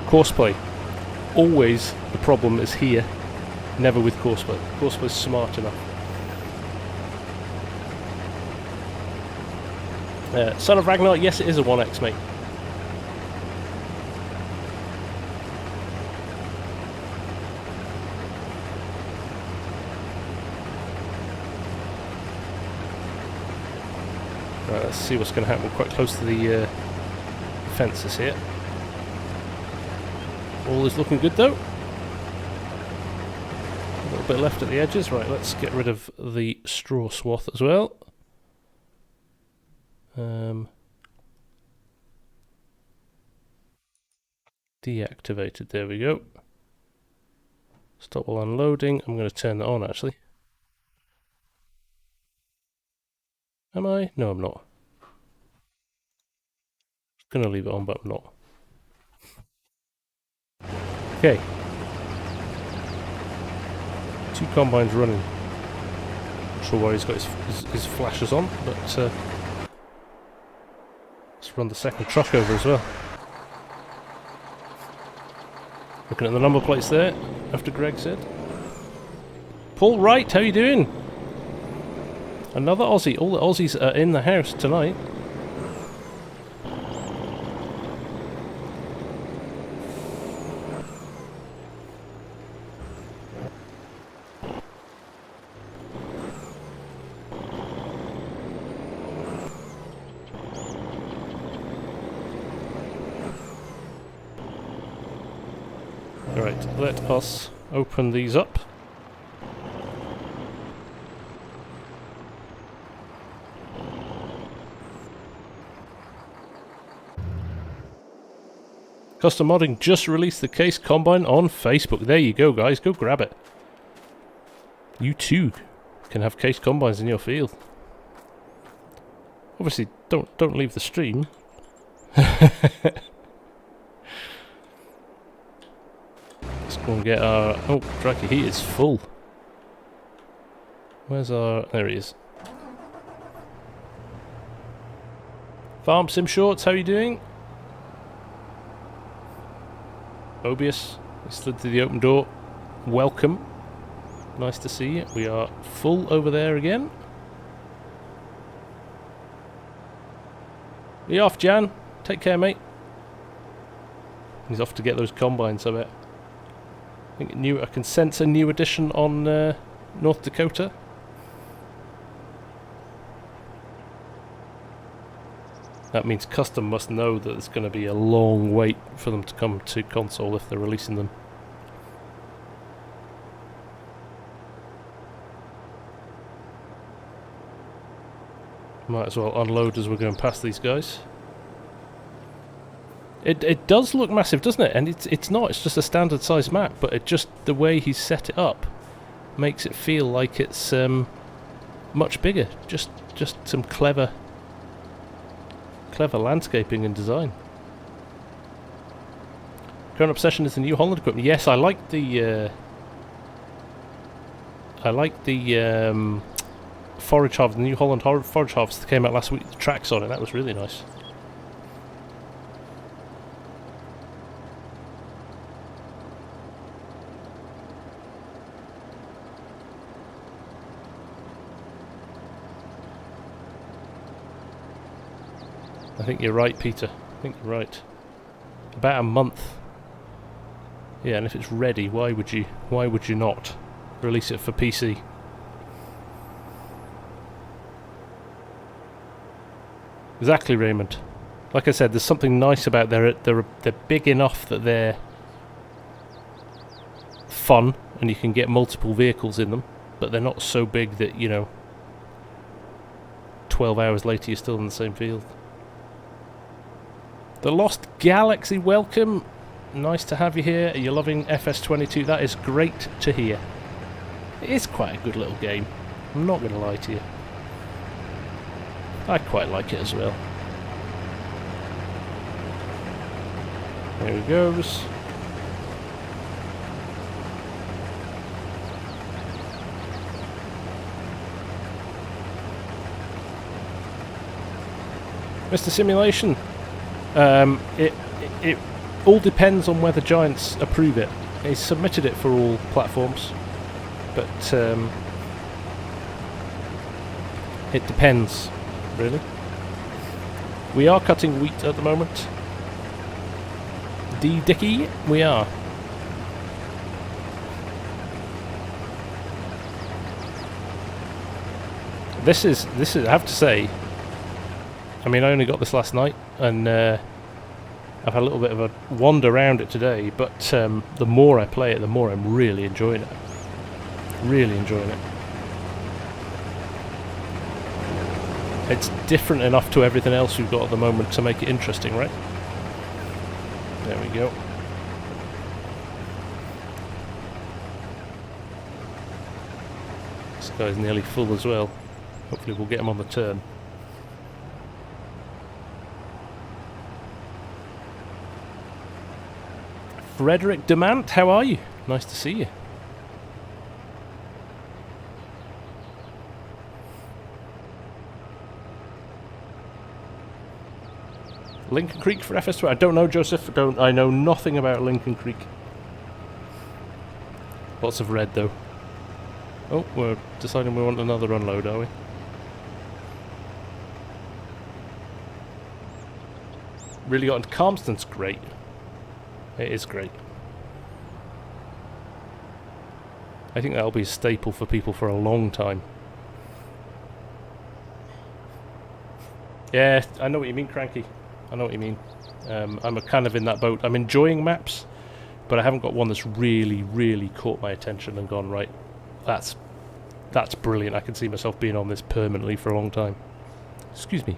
Courseplay. Always the problem is here, never with Courseplay. Courseplay's smart enough. Son of Ragnar, yes it is a 1x, mate. Right, let's see what's going to happen. We're quite close to the fences here. All is looking good though. A little bit left at the edges. Right, let's get rid of the straw swath as well. Deactivated, there we go. Stop while unloading. I'm going to turn that on actually. Am I? No, I'm not. Gonna leave it on, but I'm not. Okay. 2 combines running. Not sure why he's got his flashes on, but let's run the second truck over as well. Looking at the number plates there, after Greg said. Paul Wright, how you doing? Another Aussie. All the Aussies are in the house tonight. Right, let us open these up. Custom Modding just released the case combine on Facebook. There you go, guys. Go grab it. You too can have case combines in your field. Obviously, don't leave the stream. Let's go and get our... Oh, crikey, he is full. Where's our... There he is. FarmSim Shorts, how are you doing? Mobius, you slid through the open door. Welcome. Nice to see you. We are full over there again. Be off, Jan. Take care, mate. He's off to get those combines, I bet. I think I can sense a new addition on North Dakota. That means Custom must know that it's going to be a long wait for them to come to console if they're releasing them. Might as well unload as we're going past these guys. It does look massive, doesn't it? And it's not. It's just a standard size map, but it just the way he's set it up makes it feel like it's much bigger. Just some clever landscaping and design. Current obsession is the New Holland equipment. Yes, I like the forage harvest, the New Holland forage harvest that came out last week. The tracks on it, that was really nice. I think you're right, Peter. I think you're right. About a month. Yeah, and if it's ready, why would you not release it for PC? Exactly, Raymond. Like I said, there's something nice about they're big enough that they're fun and you can get multiple vehicles in them, but they're not so big that, you know, 12 hours later you're still in the same field. The Lost Galaxy, welcome. Nice to have you here. Are you loving FS22? That is great to hear. It is quite a good little game. I'm not going to lie to you. I quite like it as well. There he goes. Mr. Simulation. It all depends on whether Giants approve it. He's submitted it for all platforms, but it depends, really. We are cutting wheat at the moment. Dicky, we are. This is I have to say, I mean, I only got this last night, and I've had a little bit of a wander around it today, but the more I play it, the more I'm really enjoying it. Really enjoying it. It's different enough to everything else we've got at the moment to make it interesting, right? There we go. This guy's nearly full as well. Hopefully we'll get him on the turn. Frederick Demant, how are you? Nice to see you. Lincoln Creek for FS22. I don't know, Joseph. I know nothing about Lincoln Creek. Lots of red, though. Oh, we're deciding we want another unload, are we? Really got into Calmston's great. It is great. I think that'll be a staple for people for a long time. Yeah, I know what you mean, Cranky. I know what you mean. I'm kind of in that boat. I'm enjoying maps, but I haven't got one that's really, really caught my attention and gone, right, that's brilliant. I can see myself being on this permanently for a long time. Excuse me.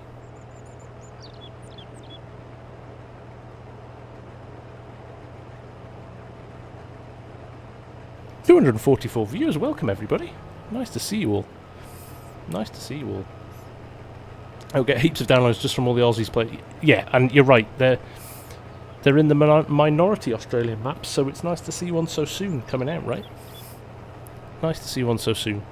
$244 viewers. Welcome, everybody. Nice to see you all. Nice to see you all. I'll get heaps of downloads just from all the Aussies play. Yeah, and you're right. They're in the minority Australian maps, so it's nice to see one so soon coming out, right? Nice to see one so soon.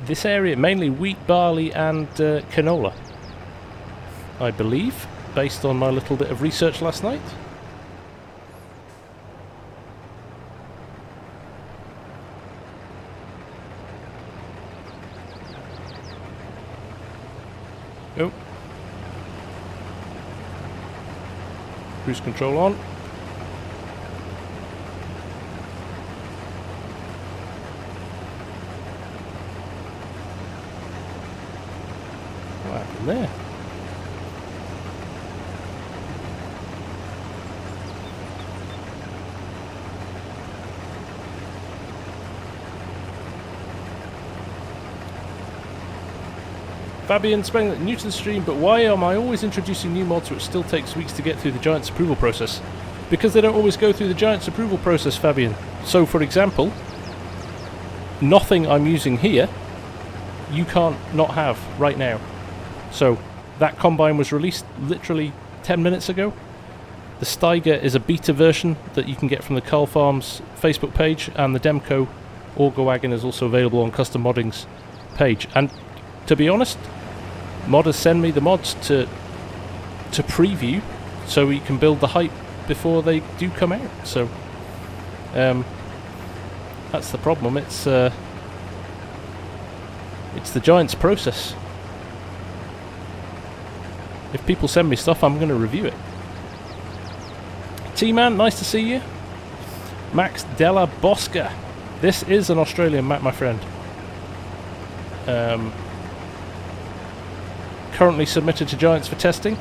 This area, mainly wheat, barley, and canola, I believe, based on my little bit of research last night. Oh. Cruise control on. What happened there? Fabian Spengler, new to the stream, but why am I always introducing new mods which still takes weeks to get through the Giants approval process? Because they don't always go through the Giants approval process, Fabian. So, for example, nothing I'm using here, you can't not have right now. So, that combine was released literally 10 minutes ago. The Steiger is a beta version that you can get from the Carl Farms Facebook page, and the Demco Auger Wagon is also available on Custom Modding's page. And to be honest, modders send me the mods to preview so we can build the hype before they do come out. So that's the problem. It's the Giants process. If people send me stuff, I'm going to review it. T-Man, nice to see you. Max Della Bosca. This is an Australian map, my friend. Currently submitted to Giants for testing.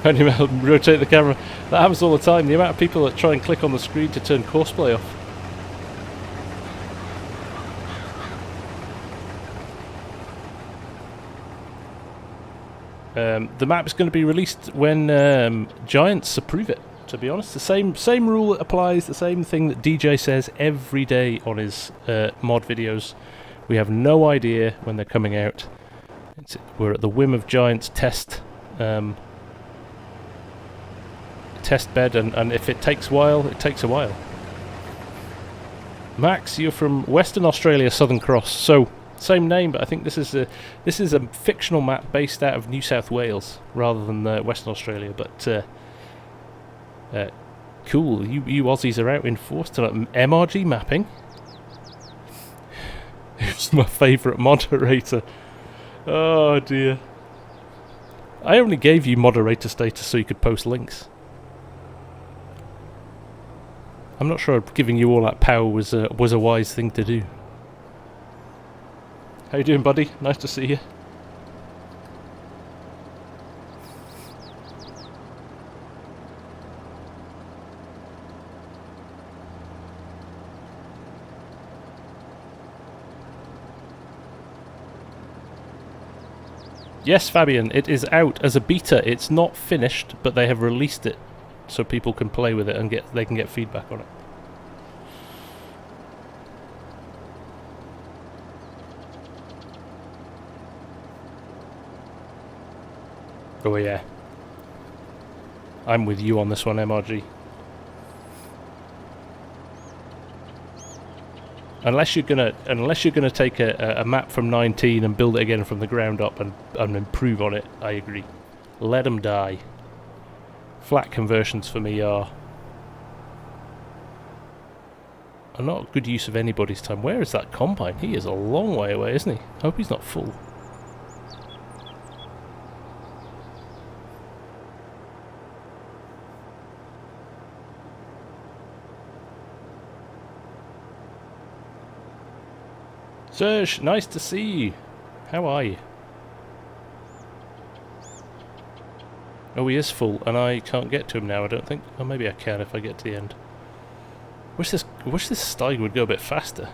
When you rotate the camera, that happens all the time. The amount of people that try and click on the screen to turn Courseplay off. The map is going to be released when Giants approve it. To be honest, the same rule that applies, the same thing that DJ says every day on his mod videos. We have no idea when they're coming out. We're at the whim of Giants test bed, and if it takes a while, it takes a while. Max, you're from Western Australia, Southern Cross. So same name, but I think this is a fictional map based out of New South Wales rather than Western Australia. But cool, you Aussies are out in force tonight. MRG mapping. Who's my favourite moderator? Oh dear. I only gave you moderator status so you could post links. I'm not sure giving you all that power was a wise thing to do. How you doing, buddy? Nice to see you. Yes, Fabian, it is out as a beta. It's not finished, but they have released it so people can play with it and they can get feedback on it. Oh yeah. I'm with you on this one, MRG. Unless you're gonna take a map from 19 and build it again from the ground up and improve on it, I agree. Let them die. Flat conversions for me are not a good use of anybody's time. Where is that combine? He is a long way away, isn't he? I hope he's not full. Serge, nice to see you. How are you? Oh, he is full, and I can't get to him now, I don't think. Or maybe I can if I get to the end. Wish this Steiger would go a bit faster.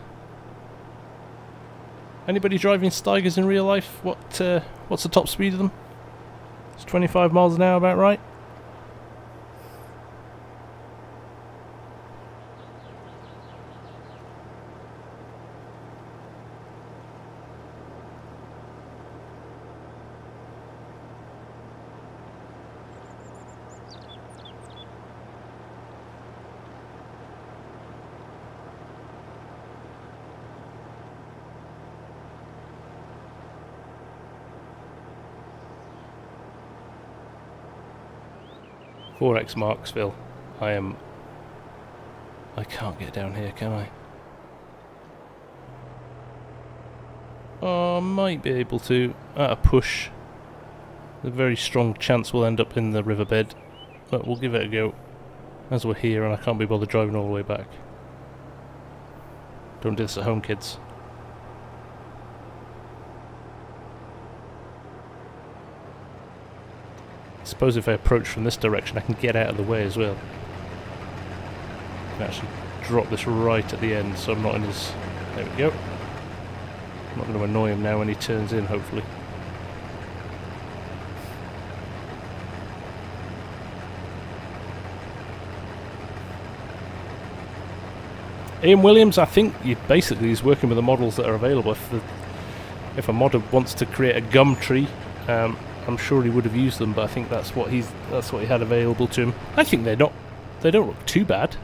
Anybody driving Steigers in real life? What's the top speed of them? It's 25 miles an hour, about right? Forex Marksville. I can't get down here, can I? Oh, I might be able to. At a push. There's a very strong chance we'll end up in the riverbed. But we'll give it a go. As we're here and I can't be bothered driving all the way back. Don't do this at home, kids. I suppose if I approach from this direction I can get out of the way as well. I can actually drop this right at the end so I'm not in his... There we go. I'm not going to annoy him now when he turns in, hopefully. Ian Williams, I think basically he's working with the models that are available. If a modder wants to create a gum tree, I'm sure he would have used them, but I think that's what he had available to him. I think they don't look too bad.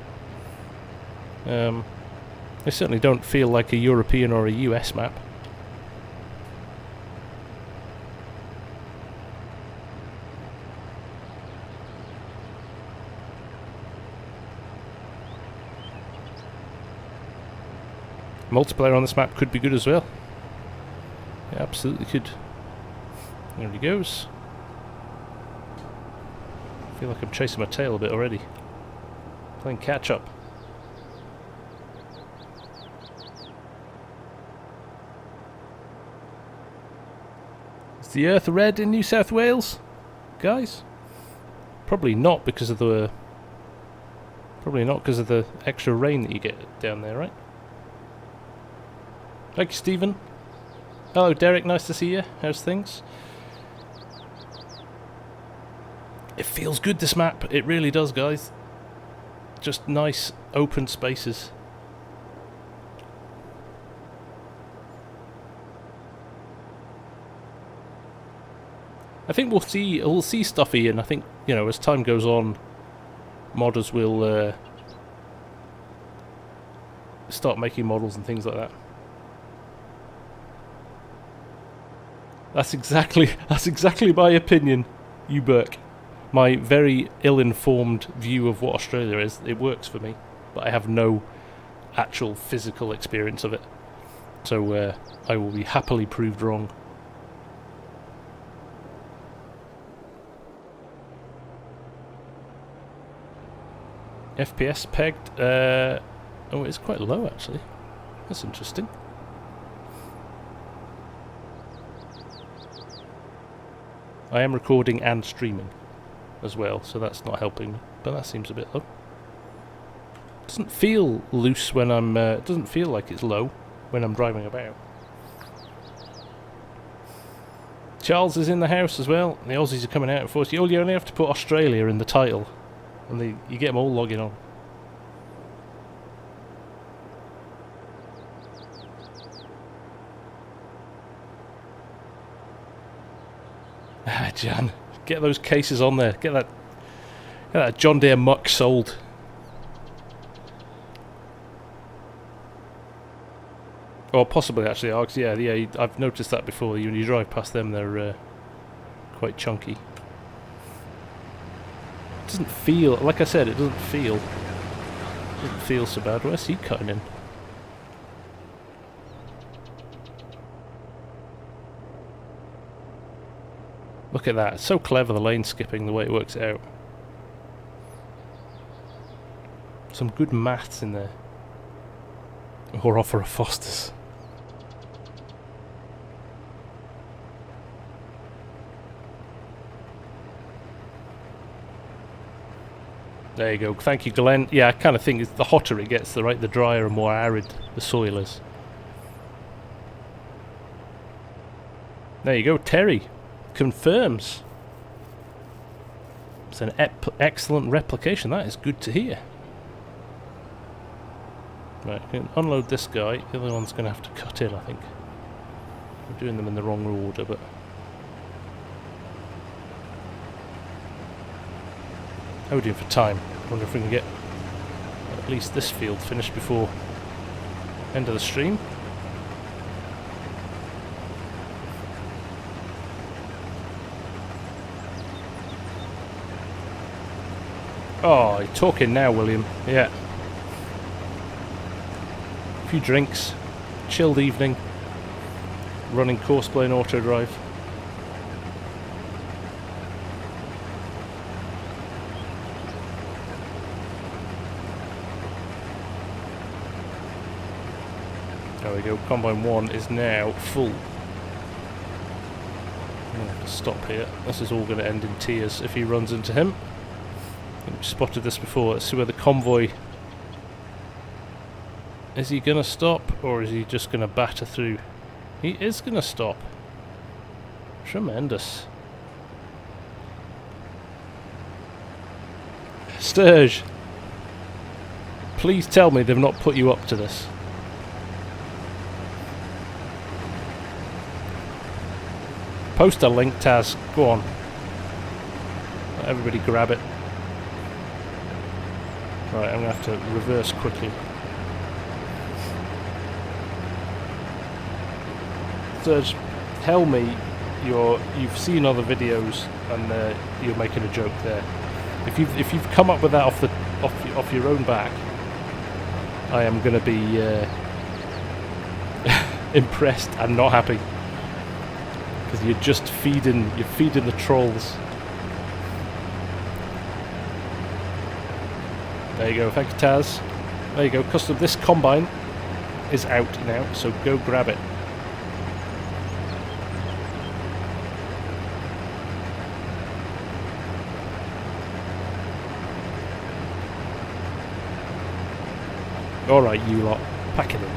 They certainly don't feel like a European or a US map. Multiplayer on this map could be good as well. Yeah, absolutely could. There he goes. I feel like I'm chasing my tail a bit already. Playing catch up. Is the earth red in New South Wales, guys? Probably not because of the extra rain that you get down there, right? Thank you, Stephen. Hello, Derek. Nice to see you. How's things? It feels good, this map. It really does, guys. Just nice, open spaces. I think we'll see stuff, Ian. I think, you know, as time goes on, modders will start making models and things like that. That's exactly my opinion, you Burke. My very ill-informed view of what Australia is. It works for me, but I have no actual physical experience of it. So I will be happily proved wrong. FPS pegged. Oh, it's quite low actually. That's interesting. I am recording and streaming as well, so that's not helping me, but that seems a bit low. Doesn't feel loose when I'm... doesn't feel like it's low when I'm driving about. Charles is in the house as well. The Aussies are coming out in force. You only have to put Australia in the title, and you get them all logging on. Jan, Get those cases on there. Get that John Deere muck sold. Or possibly actually Arcs. Yeah, I've noticed that before. When you drive past them, they're quite chunky. It doesn't feel, like I said, it doesn't feel so bad. Where's he cutting in? Look at that. It's so clever, the lane skipping, the way it works out. Some good maths in there. Or offer a Foster's. There you go. Thank you, Glenn. Yeah, I kind of think the hotter it gets, the drier and more arid the soil is. There you go. Terry confirms. It's an excellent replication. That is good to hear. Right, I can unload this guy. The other one's going to have to cut in, I think. I'm doing them in the wrong order, but... How are we doing for time? I wonder if we can get at least this field finished before end of the stream. Oh, you're talking now, William. Yeah. A few drinks, chilled evening, running Courseplay and auto drive. There we go, Combine 1 is now full. I'm going to have to stop here. This is all going to end in tears if he runs into him. I've spotted this before. Let's see where the convoy... Is he going to stop, or is he just going to batter through? He is going to stop. Tremendous. Sturge, please tell me they've not put you up to this. Post a link, Taz. Go on. Let everybody grab it. Right, I'm going to have to reverse quickly. Serge, tell me you've seen other videos and you're making a joke there. If you've come up with that off your own back, I am going to be impressed and not happy. Because you're just feeding the trolls. There you go, thank you, Taz. There you go, custom. This combine is out now, so go grab it. Alright, you lot, pack it in.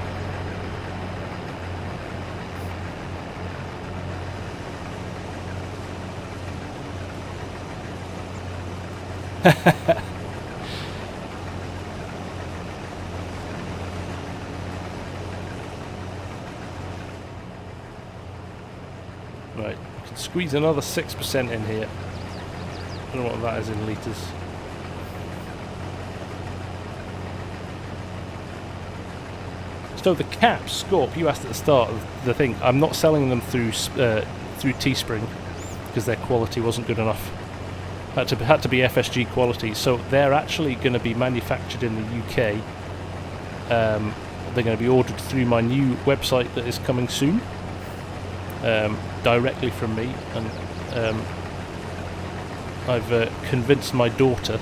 Right, we can squeeze another 6% in here. I don't know what that is in litres. So the caps, Scorp, you asked at the start of the thing, I'm not selling them through Teespring because their quality wasn't good enough. Had to be FSG quality, so they're actually going to be manufactured in the UK. They're going to be ordered through my new website that is coming soon, directly from me, and I've convinced my daughter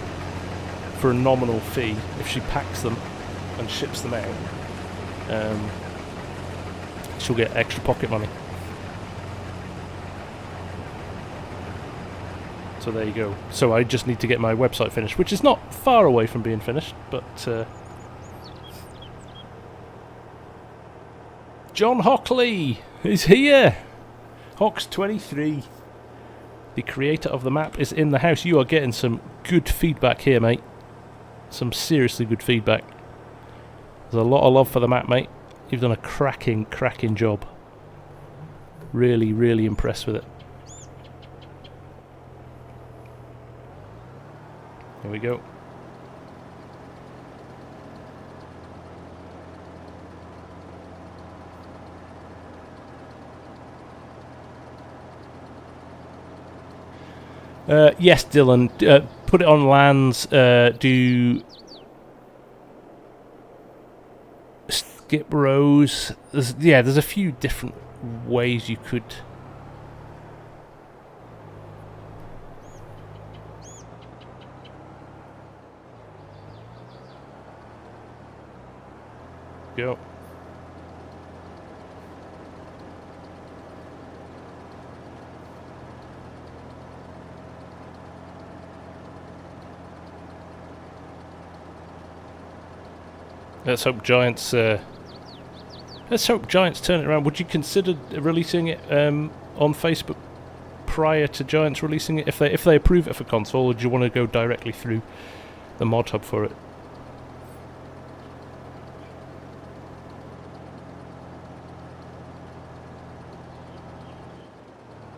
for a nominal fee, if she packs them and ships them out, she'll get extra pocket money. So there you go. So I just need to get my website finished, which is not far away from being finished, but John Hockley is here. Hocks 23, the creator of the map, is in the house. You are getting some good feedback here, mate. Some seriously good feedback. There's a lot of love for the map, mate. You've done a cracking job. Really, really impressed with it. Here we go. Yes, Dylan. Put it on lands. Do skip rows. There's a few different ways you could. Go. Let's hope Giants. Let's hope Giants turn it around. Would you consider releasing it on Facebook prior to Giants releasing it, if they approve it for console, or do you want to go directly through the mod hub for it?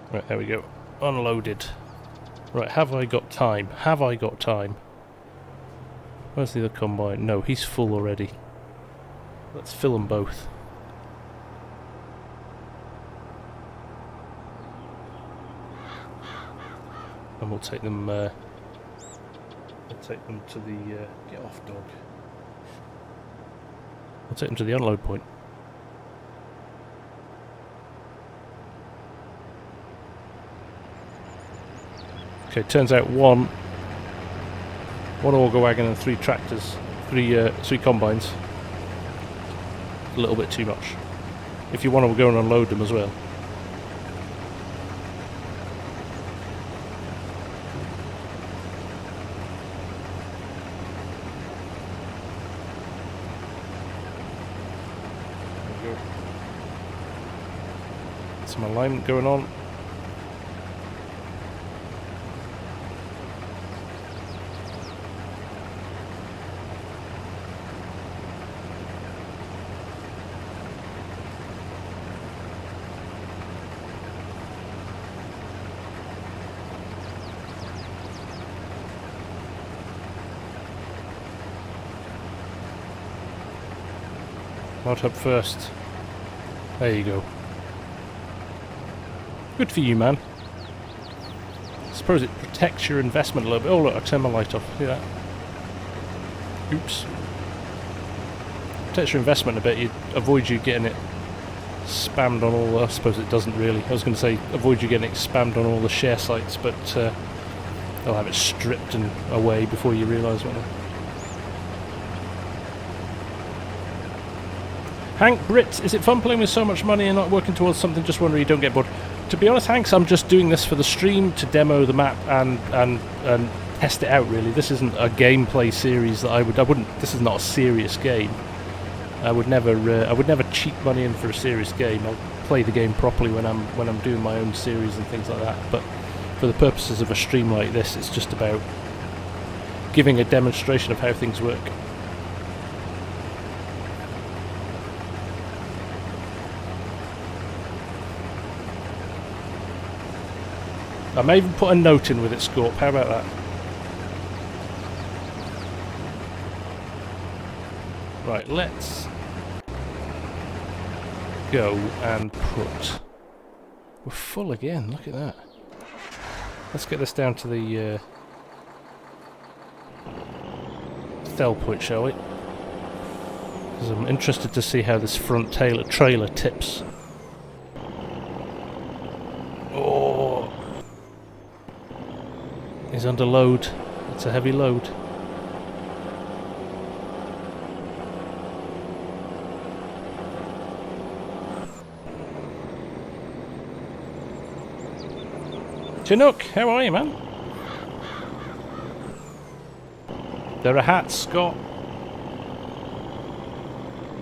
Right, there we go. Unloaded. Right, have I got time? Have I got time? Where's the other combine? No, he's full already. Let's fill them both. And we'll take them. We'll take them to the get off, dog. We'll take them to the unload point. Okay, turns out one auger wagon and 3 tractors, three combines. A little bit too much. If you want to go and unload them as well. There we go. Some alignment going on. Mod hub first. There you go. Good for you, man. I suppose it protects your investment a little bit. Oh look, I turned my light off. See that? Oops. Protects your investment a bit. It avoids you getting it spammed on all. I suppose it doesn't really. I was going to say avoid you getting it spammed on all the share sites, but they'll have it stripped and away before you realise what. Hank Brits, is it fun playing with so much money and not working towards something? Just wondering you don't get bored. To be honest, Hanks, I'm just doing this for the stream to demo the map and test it out. Really, this isn't a gameplay series that I wouldn't. This is not a serious game. I would never cheat money in for a serious game. I'll play the game properly when I'm doing my own series and things like that. But for the purposes of a stream like this, it's just about giving a demonstration of how things work. I may even put a note in with it, Scorp. How about that? Right, let's go and put... We're full again, look at that. Let's get this down to the sell point, shall we? Because I'm interested to see how this front trailer tips. Oh! He's under load. It's a heavy load. Chinook, how are you, man? There are hats, Scott.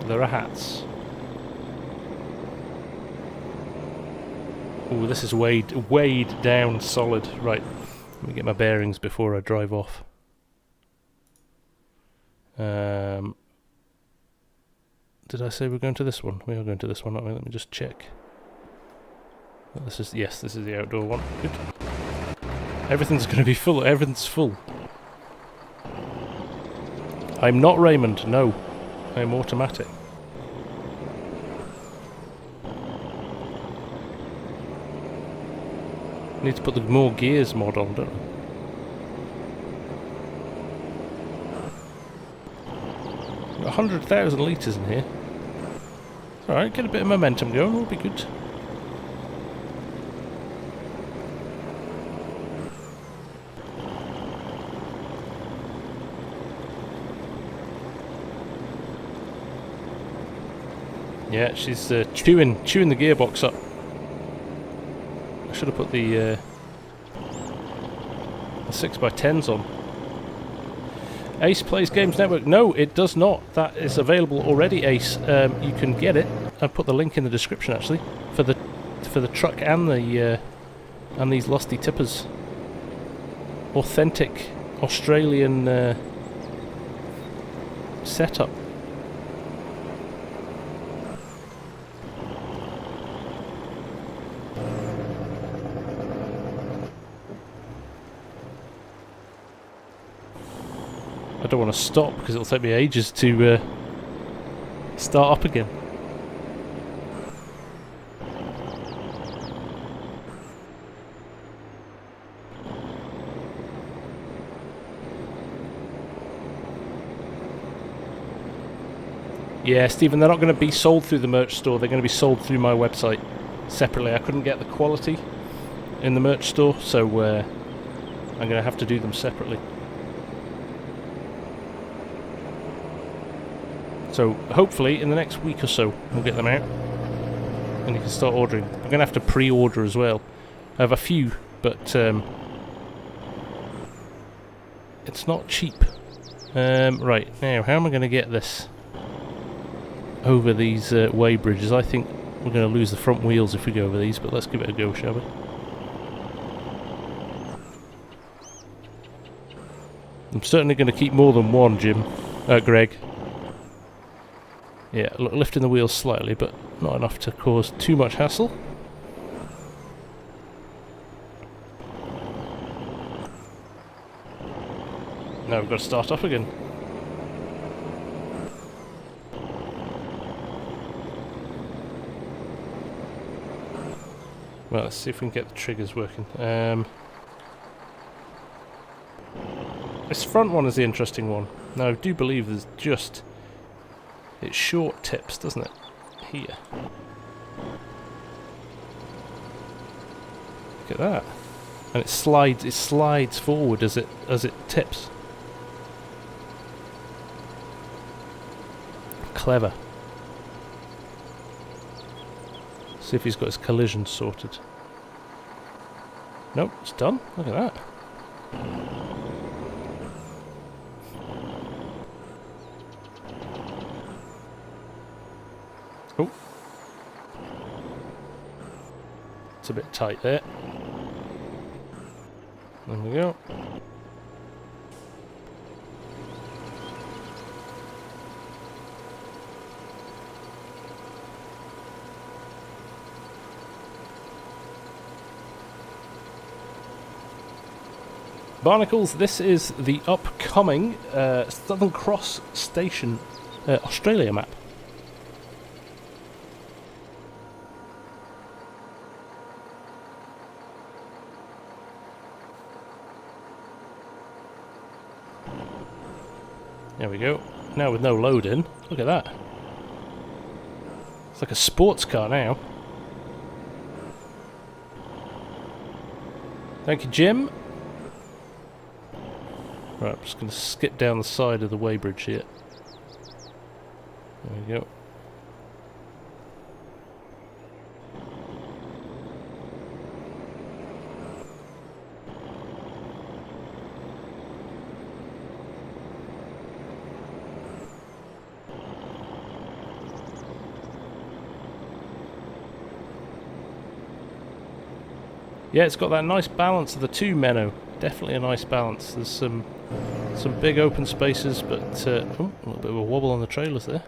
There are hats. Ooh, this is weighed down solid. Right. Let me get my bearings before I drive off. Did I say we're going to this one? We are going to this one, aren't we? Let me just check. This is this is the outdoor one. Good. Everything's going to be full. Everything's full. I'm not Raymond, no. I'm automatic. Need to put the more gears mod on, don't I? Got 100,000 litres in here. Alright, get a bit of momentum going, will be good. Yeah, she's chewing the gearbox up. I should have put the 6x10s on. Ace Plays Games Network. No, it does not. That is available already, Ace. You can get it. I've put the link in the description actually for the truck and the and these Lusty tippers. Authentic Australian setup. I don't want to stop because it'll take me ages to start up again. Yeah, Stephen, they're not going to be sold through the merch store, they're going to be sold through my website separately. I couldn't get the quality in the merch store, so I'm going to have to do them separately. So hopefully in the next week or so we'll get them out and you can start ordering. I'm going to have to pre-order as well. I have a few, but it's not cheap. Right, now how am I going to get this over these way bridges? I think we're going to lose the front wheels if we go over these, but let's give it a go, shall we? I'm certainly going to keep more than one, Greg. Yeah, lifting the wheels slightly, but not enough to cause too much hassle. Now we've got to start up again. Well, let's see if we can get the triggers working. This front one is the interesting one. Now I do believe there's just... it short tips, doesn't it? Here. Look at that. And it slides forward as it tips. Clever. See if he's got his collision sorted. Nope, it's done. Look at that. Oh. It's a bit tight there. There we go. Barnacles, this is the upcoming Southern Cross Station Australia map. There we go. Now with no load in. Look at that. It's like a sports car now. Thank you, Jim. Right, I'm just going to skip down the side of the weighbridge here. There we go. Yeah, it's got that nice balance of the two, Menno. Definitely a nice balance. There's some big open spaces, but oh, a little bit of a wobble on the trailers there.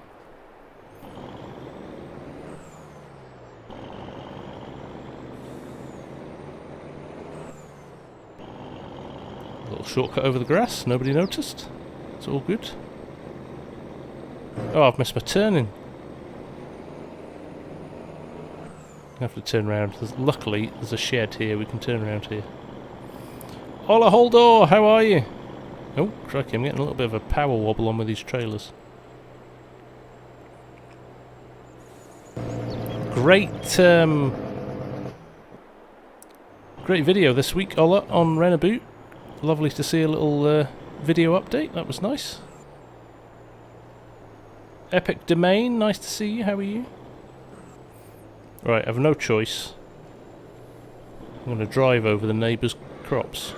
A little shortcut over the grass, nobody noticed. It's all good. Oh, I've missed my turning. I have to turn around. Luckily, there's a shed here. We can turn around here. Hola, Holdor! How are you? Oh, crikey, I'm getting a little bit of a power wobble on with these trailers. Great, great video this week, Ola, on Renaboot. Lovely to see a little video update. That was nice. Epic Domain, nice to see you. How are you? Right, I have no choice. I'm going to drive over the neighbour's crops.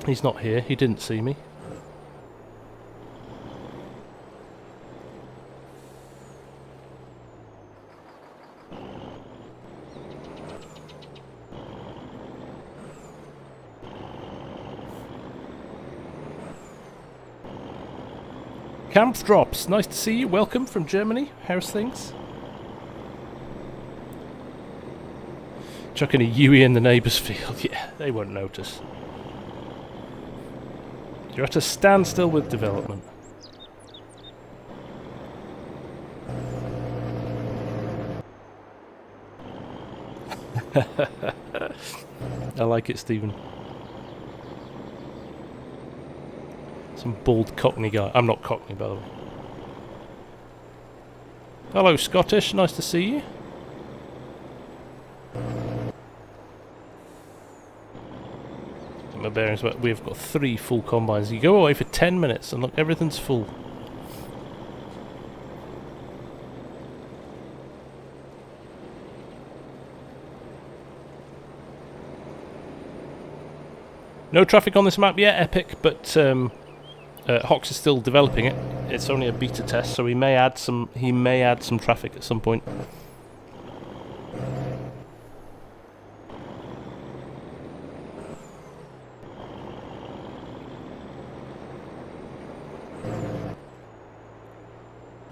He's not here. He didn't see me. Camp Drops, nice to see you. Welcome from Germany. How's things? Chucking a Yui in the neighbour's field. Yeah, they won't notice. You're at a standstill with development. I like it, Stephen. Some bald Cockney guy. I'm not Cockney, by the way. Hello, Scottish. Nice to see you. My bearings, but we've got 3 full combines. You go away for 10 minutes and look, everything's full. No traffic on this map yet, Epic, but Hocks is still developing it. It's only a beta test, so he may add some traffic at some point.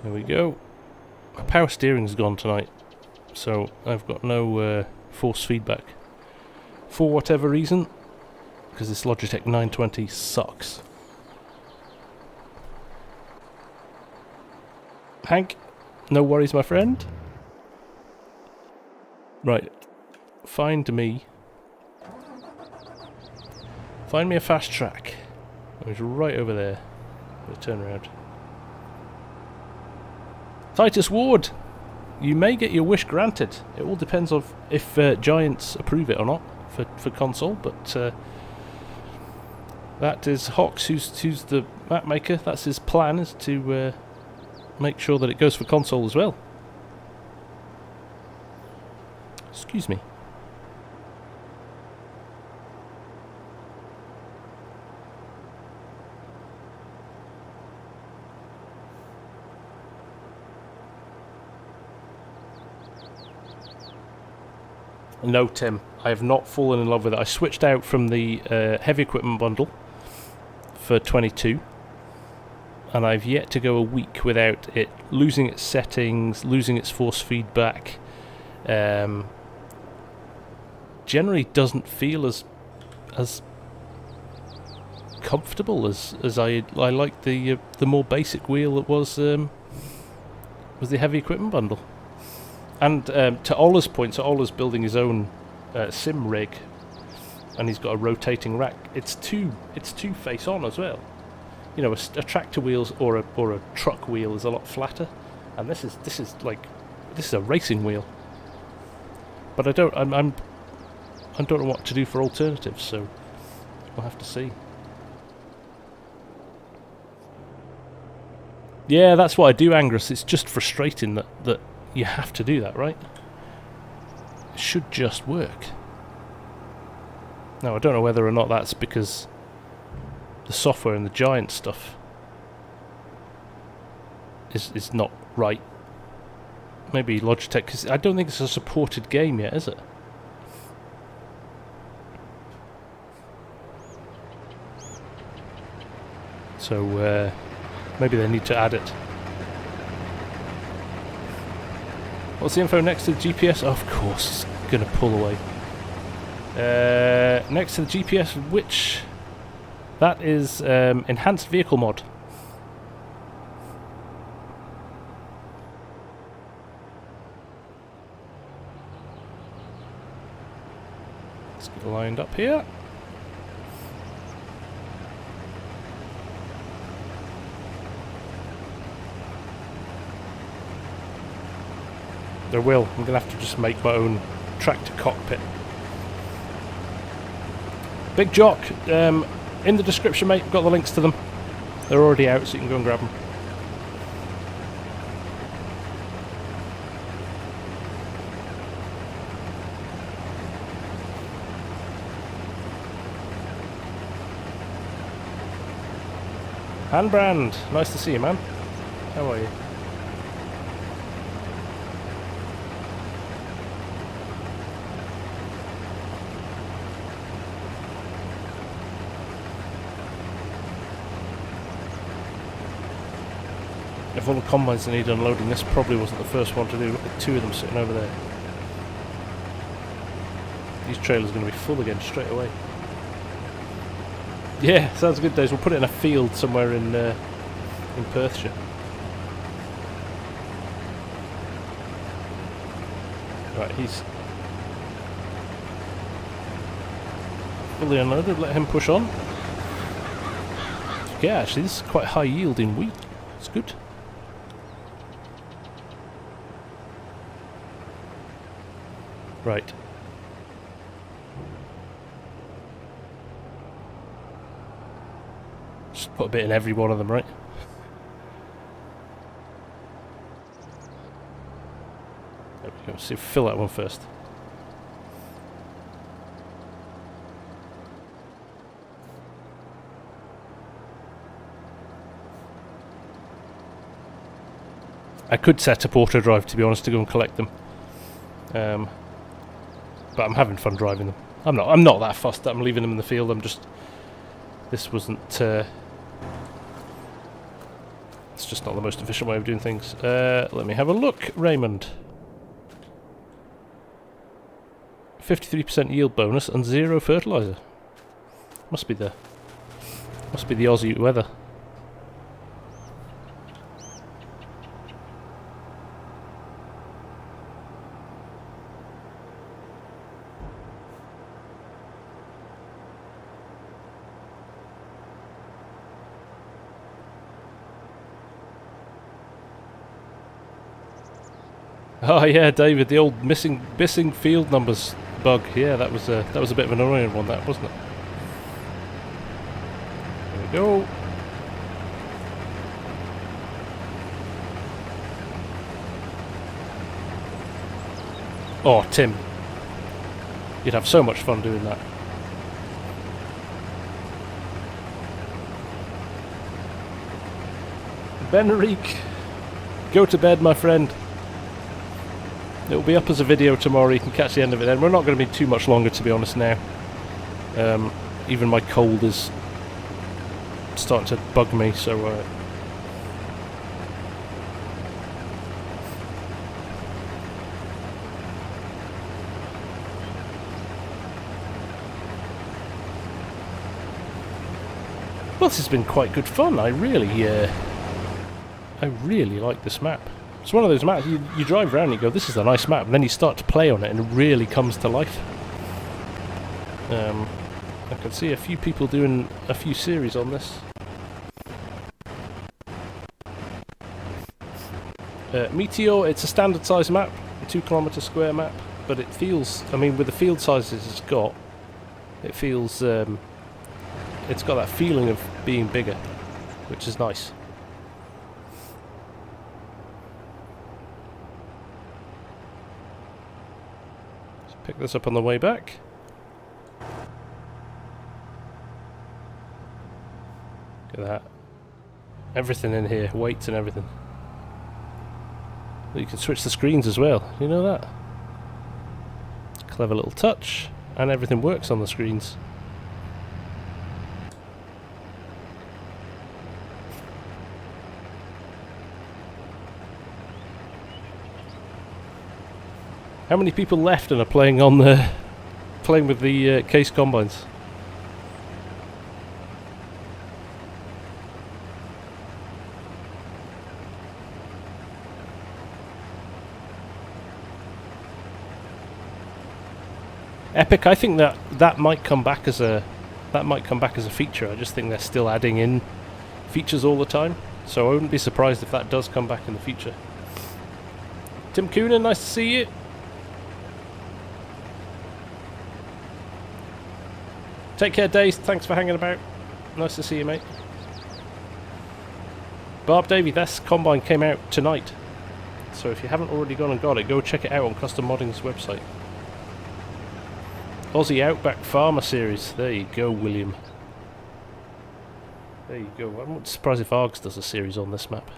There we go. My power steering's gone tonight, so I've got no force feedback for whatever reason, because this Logitech 920 sucks. Hank, no worries, my friend. Right, find me a fast track. It's right over there. Let's turn around. Titus Ward, you may get your wish granted. It all depends on if Giants approve it or not for console, but that is Hocks, who's the map maker. That's his plan, is to make sure that it goes for console as well. Excuse me. No, Tim, I have not fallen in love with it. I switched out from the heavy equipment bundle for 22, and I've yet to go a week without it losing its settings, losing its force feedback. Generally doesn't feel as comfortable as I like the more basic wheel that was the heavy equipment bundle. And to Ola's point, so Ola's building his own sim rig, and he's got a rotating rack. It's two face on as well. You know, a tractor wheel or a truck wheel is a lot flatter, and this is a racing wheel. But I don't know what to do for alternatives, so we'll have to see. Yeah, that's what I do, Angus. It's just frustrating that you have to do that, right? It should just work. Now, I don't know whether or not that's because the software and the Giant stuff is not right. Maybe Logitech, because I don't think it's a supported game yet, is it? So maybe they need to add it. What's the info next to the GPS? Oh, of course, it's going to pull away. Next to the GPS, which... That is enhanced vehicle mod. lined up here. There will. I'm going to have to just make my own tractor cockpit. Big Jock, in the description, mate. Got the links to them. They're already out, so you can go and grab them. Handbrand, nice to see you, man. How are you? If all the combines need unloading, this probably wasn't the first one to do. Look at two of them sitting over there. These trailers are going to be full again straight away. Yeah, sounds good, Days. We'll put it in a field somewhere in Perthshire. Right, he's fully unloaded. Let him push on. Yeah, actually, this is quite high yielding wheat. It's good. Right. Just put a bit in every one of them, right? There we go. See, fill that one first. I could set up auto drive, to be honest, to go and collect them. But I'm having fun driving them. I'm not that fussed that I'm leaving them in the field. I'm just... This wasn't... it's just not the most efficient way of doing things. Let me have a look, Raymond. 53% yield bonus and 0 fertilizer. Must be the Aussie weather. Oh yeah, David, the old missing field numbers bug. Yeah, that was a bit of an annoying one, that wasn't it? There we go. Oh, Tim, you'd have so much fun doing that. Benrique, go to bed, my friend. It'll be up as a video tomorrow, you can catch the end of it then. We're not going to be too much longer, to be honest, now. Even my cold is starting to bug me, so... Well, this has been quite good fun. I really like this map. It's one of those maps, you drive around and you go, this is a nice map, and then you start to play on it and it really comes to life. I can see a few people doing a few series on this. Meteor, it's a standard size map, a 2 kilometre square map, but it feels, I mean, with the field sizes it's got, it feels, it's got that feeling of being bigger, which is nice. Pick this up on the way back. Look at that. Everything in here, weights and everything. You can switch the screens as well, you know that? Clever little touch, and everything works on the screens. How many people left and are playing on the with the case combines? Epic, I think that might come back as a feature. I just think they're still adding in features all the time, so I wouldn't be surprised if that does come back in the future. Tim Coonan, nice to see you. Take care, Daze. Thanks for hanging about. Nice to see you, mate. Barb Davey, this Combine came out tonight. So if you haven't already gone and got it, go check it out on Custom Modding's website. Aussie Outback Farmer Series. There you go, William. There you go. I'm not surprised if Args does a series on this map.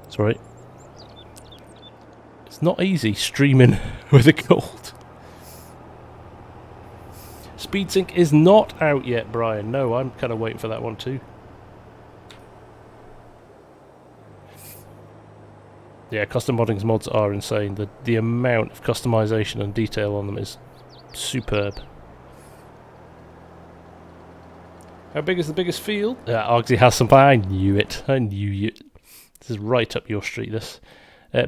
It's alright. It's not easy streaming with a cold. Speedsync is not out yet, Brian. No, I'm kind of waiting for that one too. Yeah, Custom Modding's mods are insane. The amount of customization and detail on them is superb. How big is the biggest field? Argsy has some. I knew it. I knew you. This is right up your street. This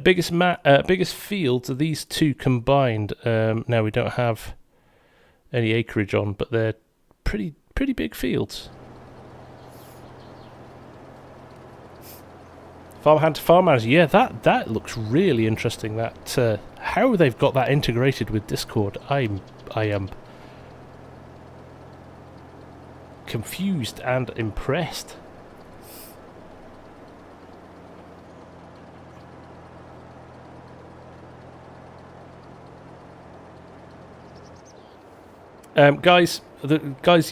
biggest fields are these two combined. Now we don't have any acreage on, but they're pretty big fields. Farmhand to farm manager, yeah, that looks really interesting. That how they've got that integrated with Discord, I am confused and impressed. Guys,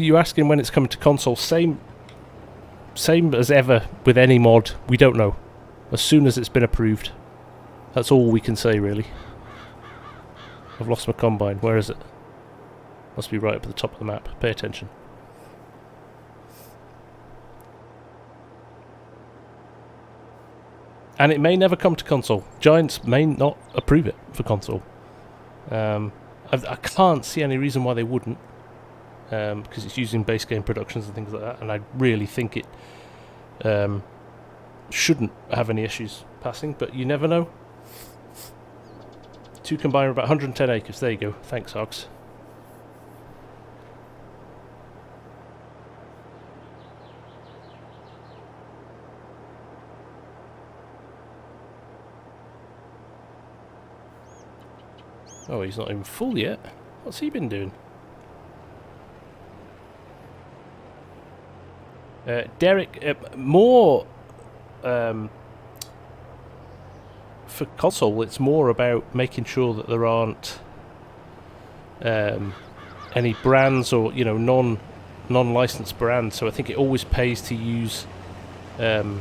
you asking when it's coming to console? Same as ever with any mod. We don't know. As soon as it's been approved, that's all we can say, really. I've lost my combine. Where is it? Must be right up at the top of the map. Pay attention. And it may never come to console. Giants may not approve it for console. I can't see any reason why they wouldn't, because it's using base game productions and things like that, and I really think it shouldn't have any issues passing, but you never know. Two combined are about 110 acres. There you go. Thanks, Hocks. Oh, he's not even full yet. What's he been doing? Derek, more for console, it's more about making sure that there aren't any brands or, you know, non-licensed brands. So I think it always pays to use the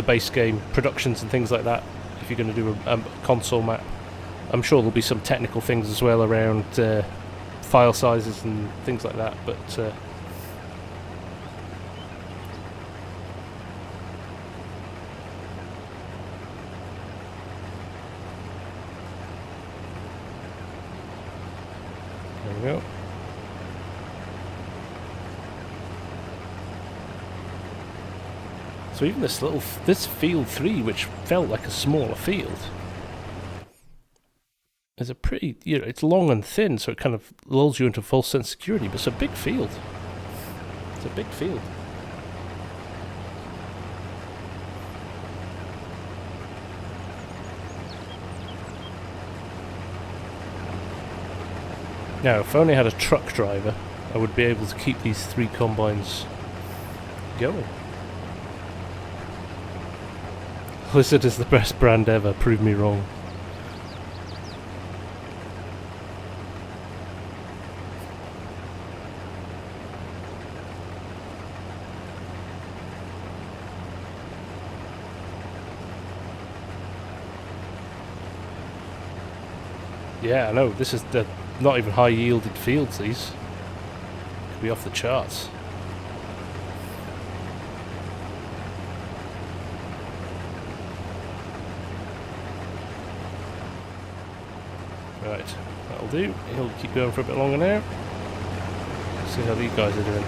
base game productions and things like that if you're going to do a console map. I'm sure there'll be some technical things as well around file sizes and things like that, but there we go. So even this field 3, which felt like a smaller field, is a pretty, you know, it's long and thin, so it kind of lulls you into a false sense of security, but it's a big field. It's a big field. Now, if I only had a truck driver, I would be able to keep these 3 combines going. Blizzard is the best brand ever, prove me wrong. Yeah, I know, this is the not even high yielded fields, these. Could be off the charts. Right, that'll do. He'll keep going for a bit longer now. See how these guys are doing.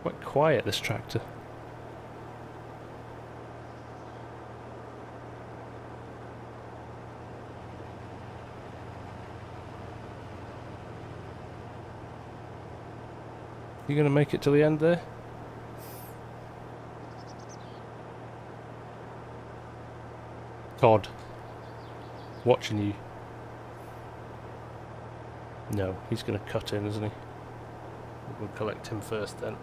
Quite quiet, this tractor. You going to make it to the end there? Todd. Watching you. No, he's going to cut in, isn't he? We'll collect him first then.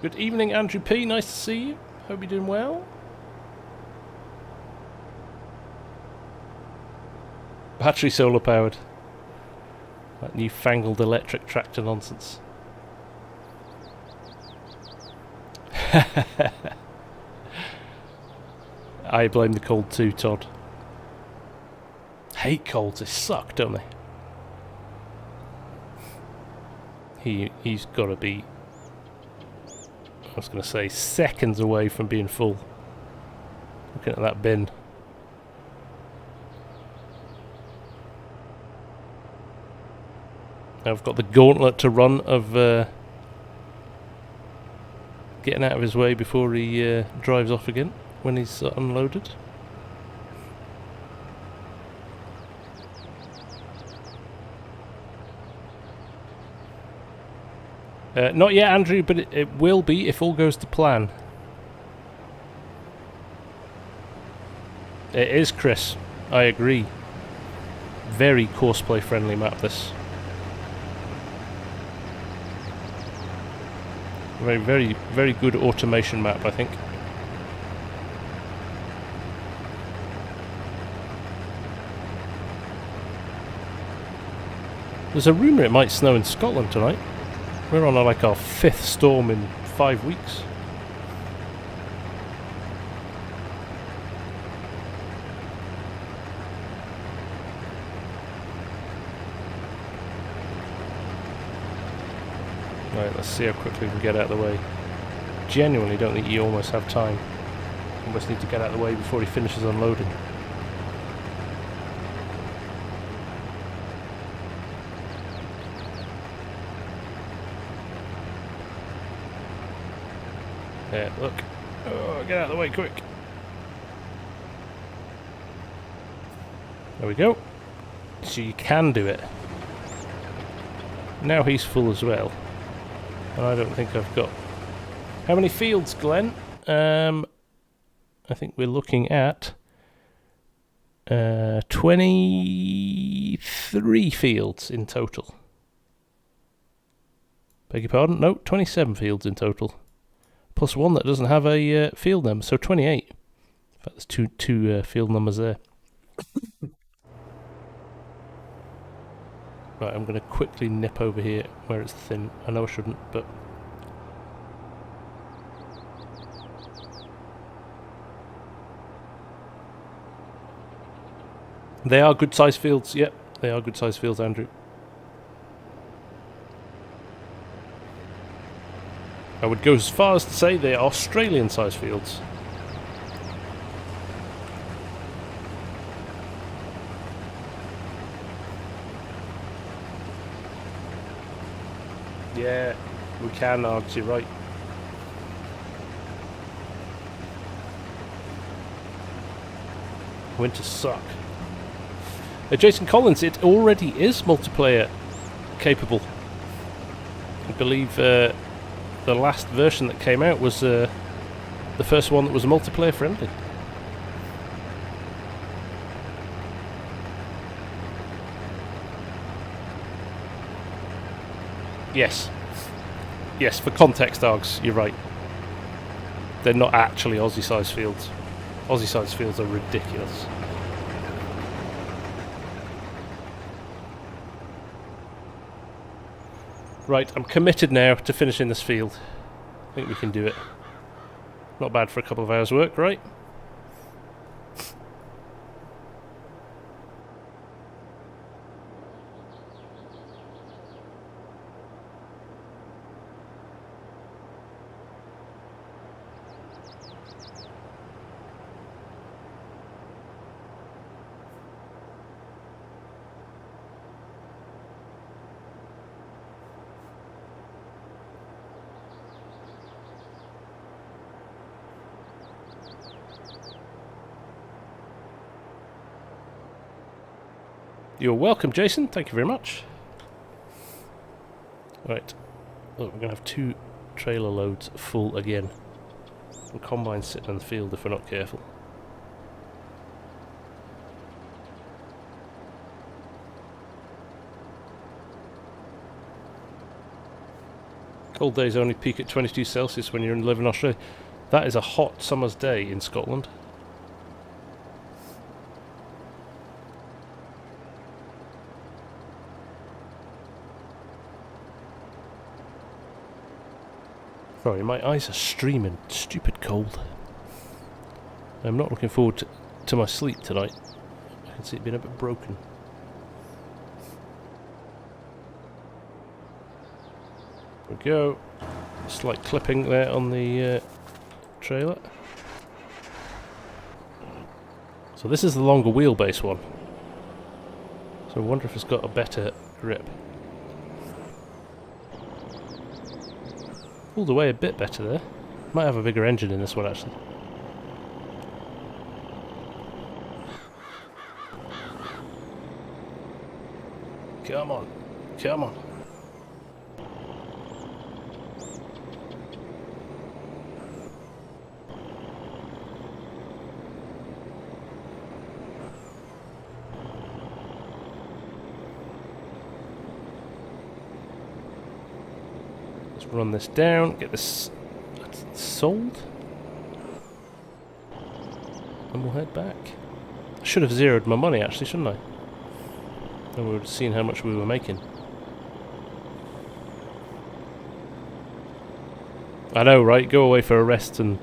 Good evening, Andrew P. Nice to see you. Hope you're doing well. Battery solar powered. That newfangled electric tractor nonsense. I blame the cold too, Todd. Hate colds, they suck, don't they? He's got to be, I was going to say, seconds away from being full. Looking at that bin. Now I've got the gauntlet to run of getting out of his way before he drives off again when he's unloaded. Not yet, Andrew, but it will be if all goes to plan. It is, Chris. I agree. Very Courseplay friendly map, this. Very, very good automation map, I think. There's a rumour it might snow in Scotland tonight. We're on like our 5th storm in 5 weeks. Right, let's see how quickly we can get out of the way. Genuinely don't think you almost have time. Almost need to get out of the way before he finishes unloading. Yeah, look. Oh, get out of the way quick. There we go. So you can do it. Now he's full as well. And I don't think I've got... How many fields, Glenn? I think we're looking at 23 fields in total. Beg your pardon? No, 27 fields in total. Plus one that doesn't have a field number, so 28. In fact, there's two field numbers there. Right, I'm going to quickly nip over here where it's thin. I know I shouldn't, but... They are good size fields, yep. They are good size fields, Andrew. I would go as far as to say they are Australian size fields. Yeah, we can, Args, you're right. Winters suck. Jason Collins, it already is multiplayer capable. I believe the last version that came out was the first one that was multiplayer friendly. Yes. Yes, for context, Args, you're right. They're not actually Aussie size fields. Aussie size fields are ridiculous. Right, I'm committed now to finishing this field. I think we can do it. Not bad for a couple of hours work, right? You're welcome, Jason. Thank you very much. Right. Look, we're going to have 2 trailer loads full again. The combine's sitting in the field if we're not careful. Cold days only peak at 22 Celsius when you live in Australia. That is a hot summer's day in Scotland. Sorry, my eyes are streaming. Stupid cold. I'm not looking forward to my sleep tonight. I can see it being a bit broken. There we go. Slight clipping there on the trailer. So this is the longer wheelbase one. So I wonder if it's got a better grip. Pulled away a bit better there. Might have a bigger engine in this one actually. Come on, come on. Run this down, get this sold, and we'll head back. I should have zeroed my money actually, shouldn't I? And we would have seen how much we were making. I know, right? Go away for a rest, and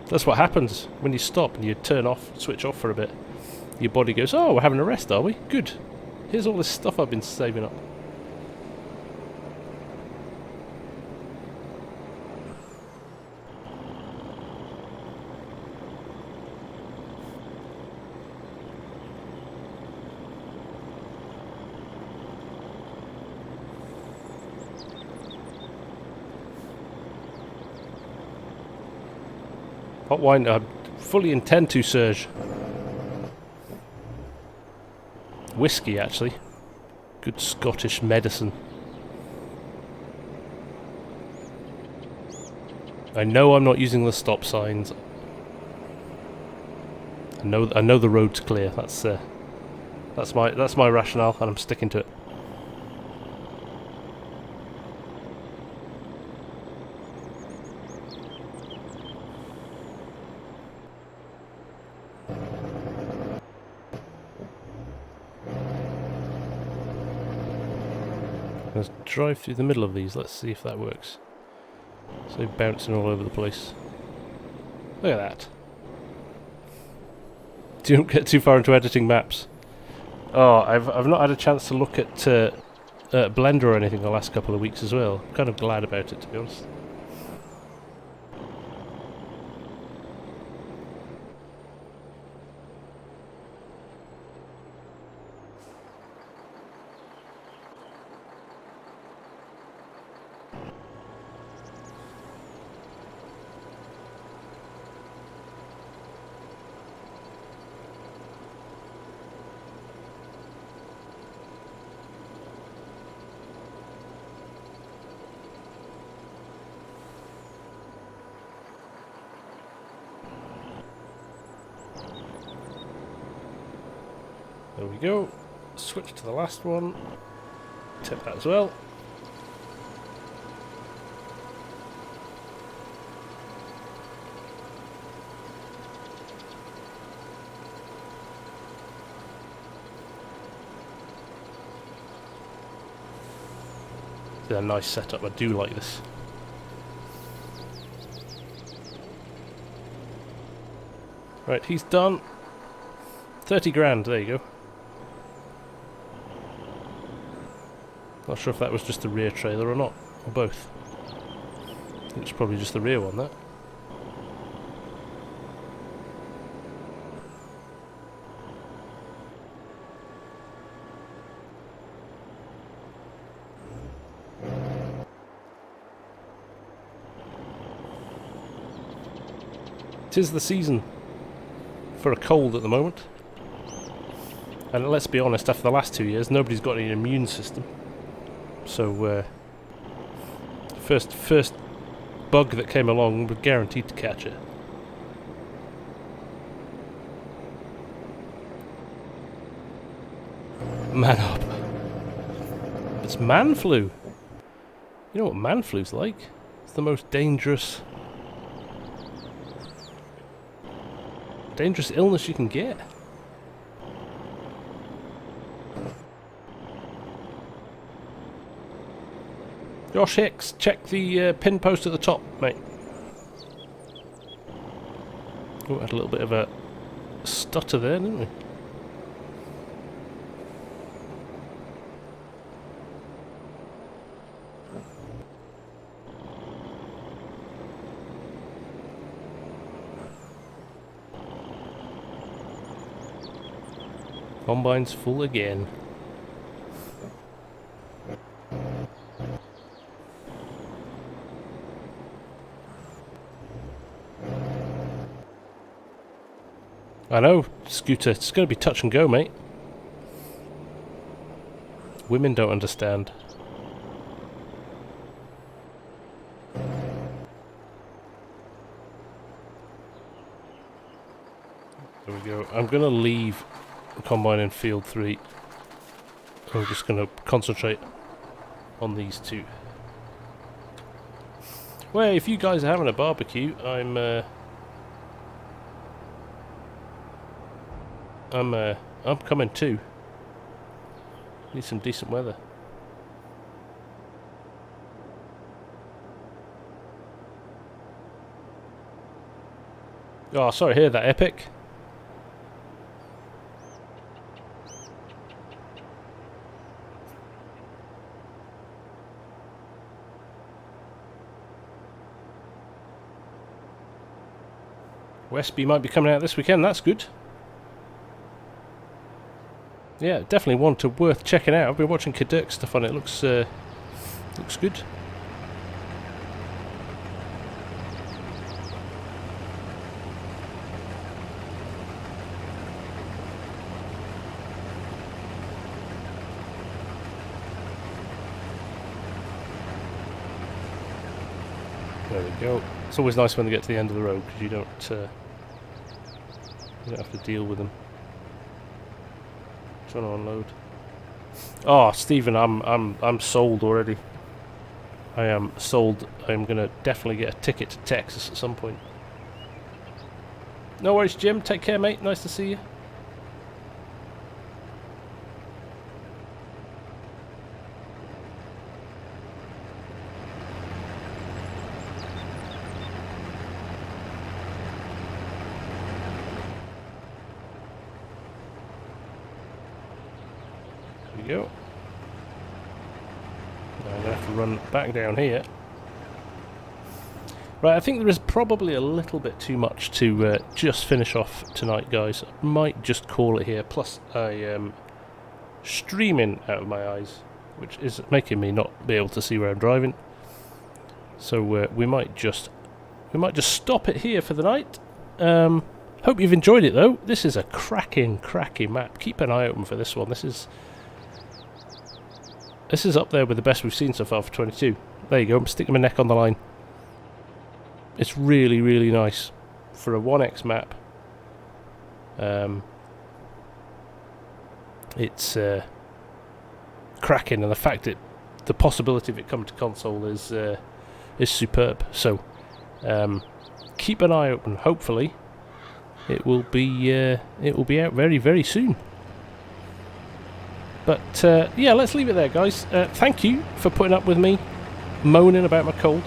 that's what happens when you stop and you turn off, switch off for a bit. Your body goes, oh, we're having a rest, are we? Good. Here's all this stuff I've been saving up. Hot wine, I fully intend to, Serge. Whiskey, actually. Good Scottish medicine. I know I'm not using the stop signs. I know the road's clear. That's my rationale, and I'm sticking to it. Let's drive through the middle of these, let's see if that works. So bouncing all over the place. Look at that. Don't get too far into editing maps. Oh, I've not had a chance to look at Blender or anything the last couple of weeks as well. I'm kind of glad about it, to be honest. There we go. Switch to the last one. Tip that as well. It's a nice setup. I do like this. Right, he's done. 30 grand, there you go. Not sure if that was just the rear trailer or not, or both. I think it's probably just the rear one, that. Tis the season for a cold at the moment. And let's be honest, after the last 2 years, nobody's got any immune system. So, first bug that came along, we're guaranteed to catch it. Man up. It's man flu. You know what man flu's like? It's the most dangerous illness you can get. Josh Hicks, check the pin post at the top, mate. Oh, had a little bit of a stutter there, didn't we? Combine's full again. I know, Scooter, it's going to be touch and go, mate. Women don't understand. There we go. I'm going to leave the Combine in field 3. I'm just going to concentrate on these two. Well, if you guys are having a barbecue, I'm coming too. Need some decent weather. Oh, sorry to hear that, Epic. Westby might be coming out this weekend, that's good. Yeah, definitely one worth checking out. I've been watching Kaduk stuff on it. Looks good. There we go. It's always nice when they get to the end of the road because you don't have to deal with them. Trying to unload. Oh, Stephen, I'm sold already. I am sold. I'm gonna definitely get a ticket to Texas at some point. No worries, Jim. Take care, mate. Nice to see you. Go. Now I'm going to have to run back down here. Right, I think there is probably a little bit too much to just finish off tonight, guys. I might just call it here. Plus, I am streaming out of my eyes, which is making me not be able to see where I'm driving. So we might just stop it here for the night. Hope you've enjoyed it, though. This is a cracking map. Keep an eye open for this one. This is up there with the best we've seen so far for 22. There you go, stick my neck on the line. It's really, really nice for a 1X map. It's cracking, and the fact that the possibility of it coming to console is superb. So keep an eye open. Hopefully, it will be out very, very soon. But yeah, let's leave it there, guys. Thank you for putting up with me moaning about my cold.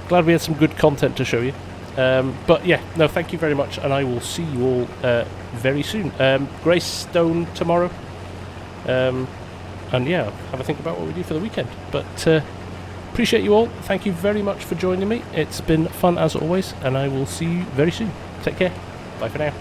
Glad we had some good content to show you. But yeah, no, thank you very much, and I will see you all very soon. Greystone tomorrow. And yeah, have a think about what we do for the weekend. But appreciate you all. Thank you very much for joining me. It's been fun as always, and I will see you very soon. Take care. Bye for now.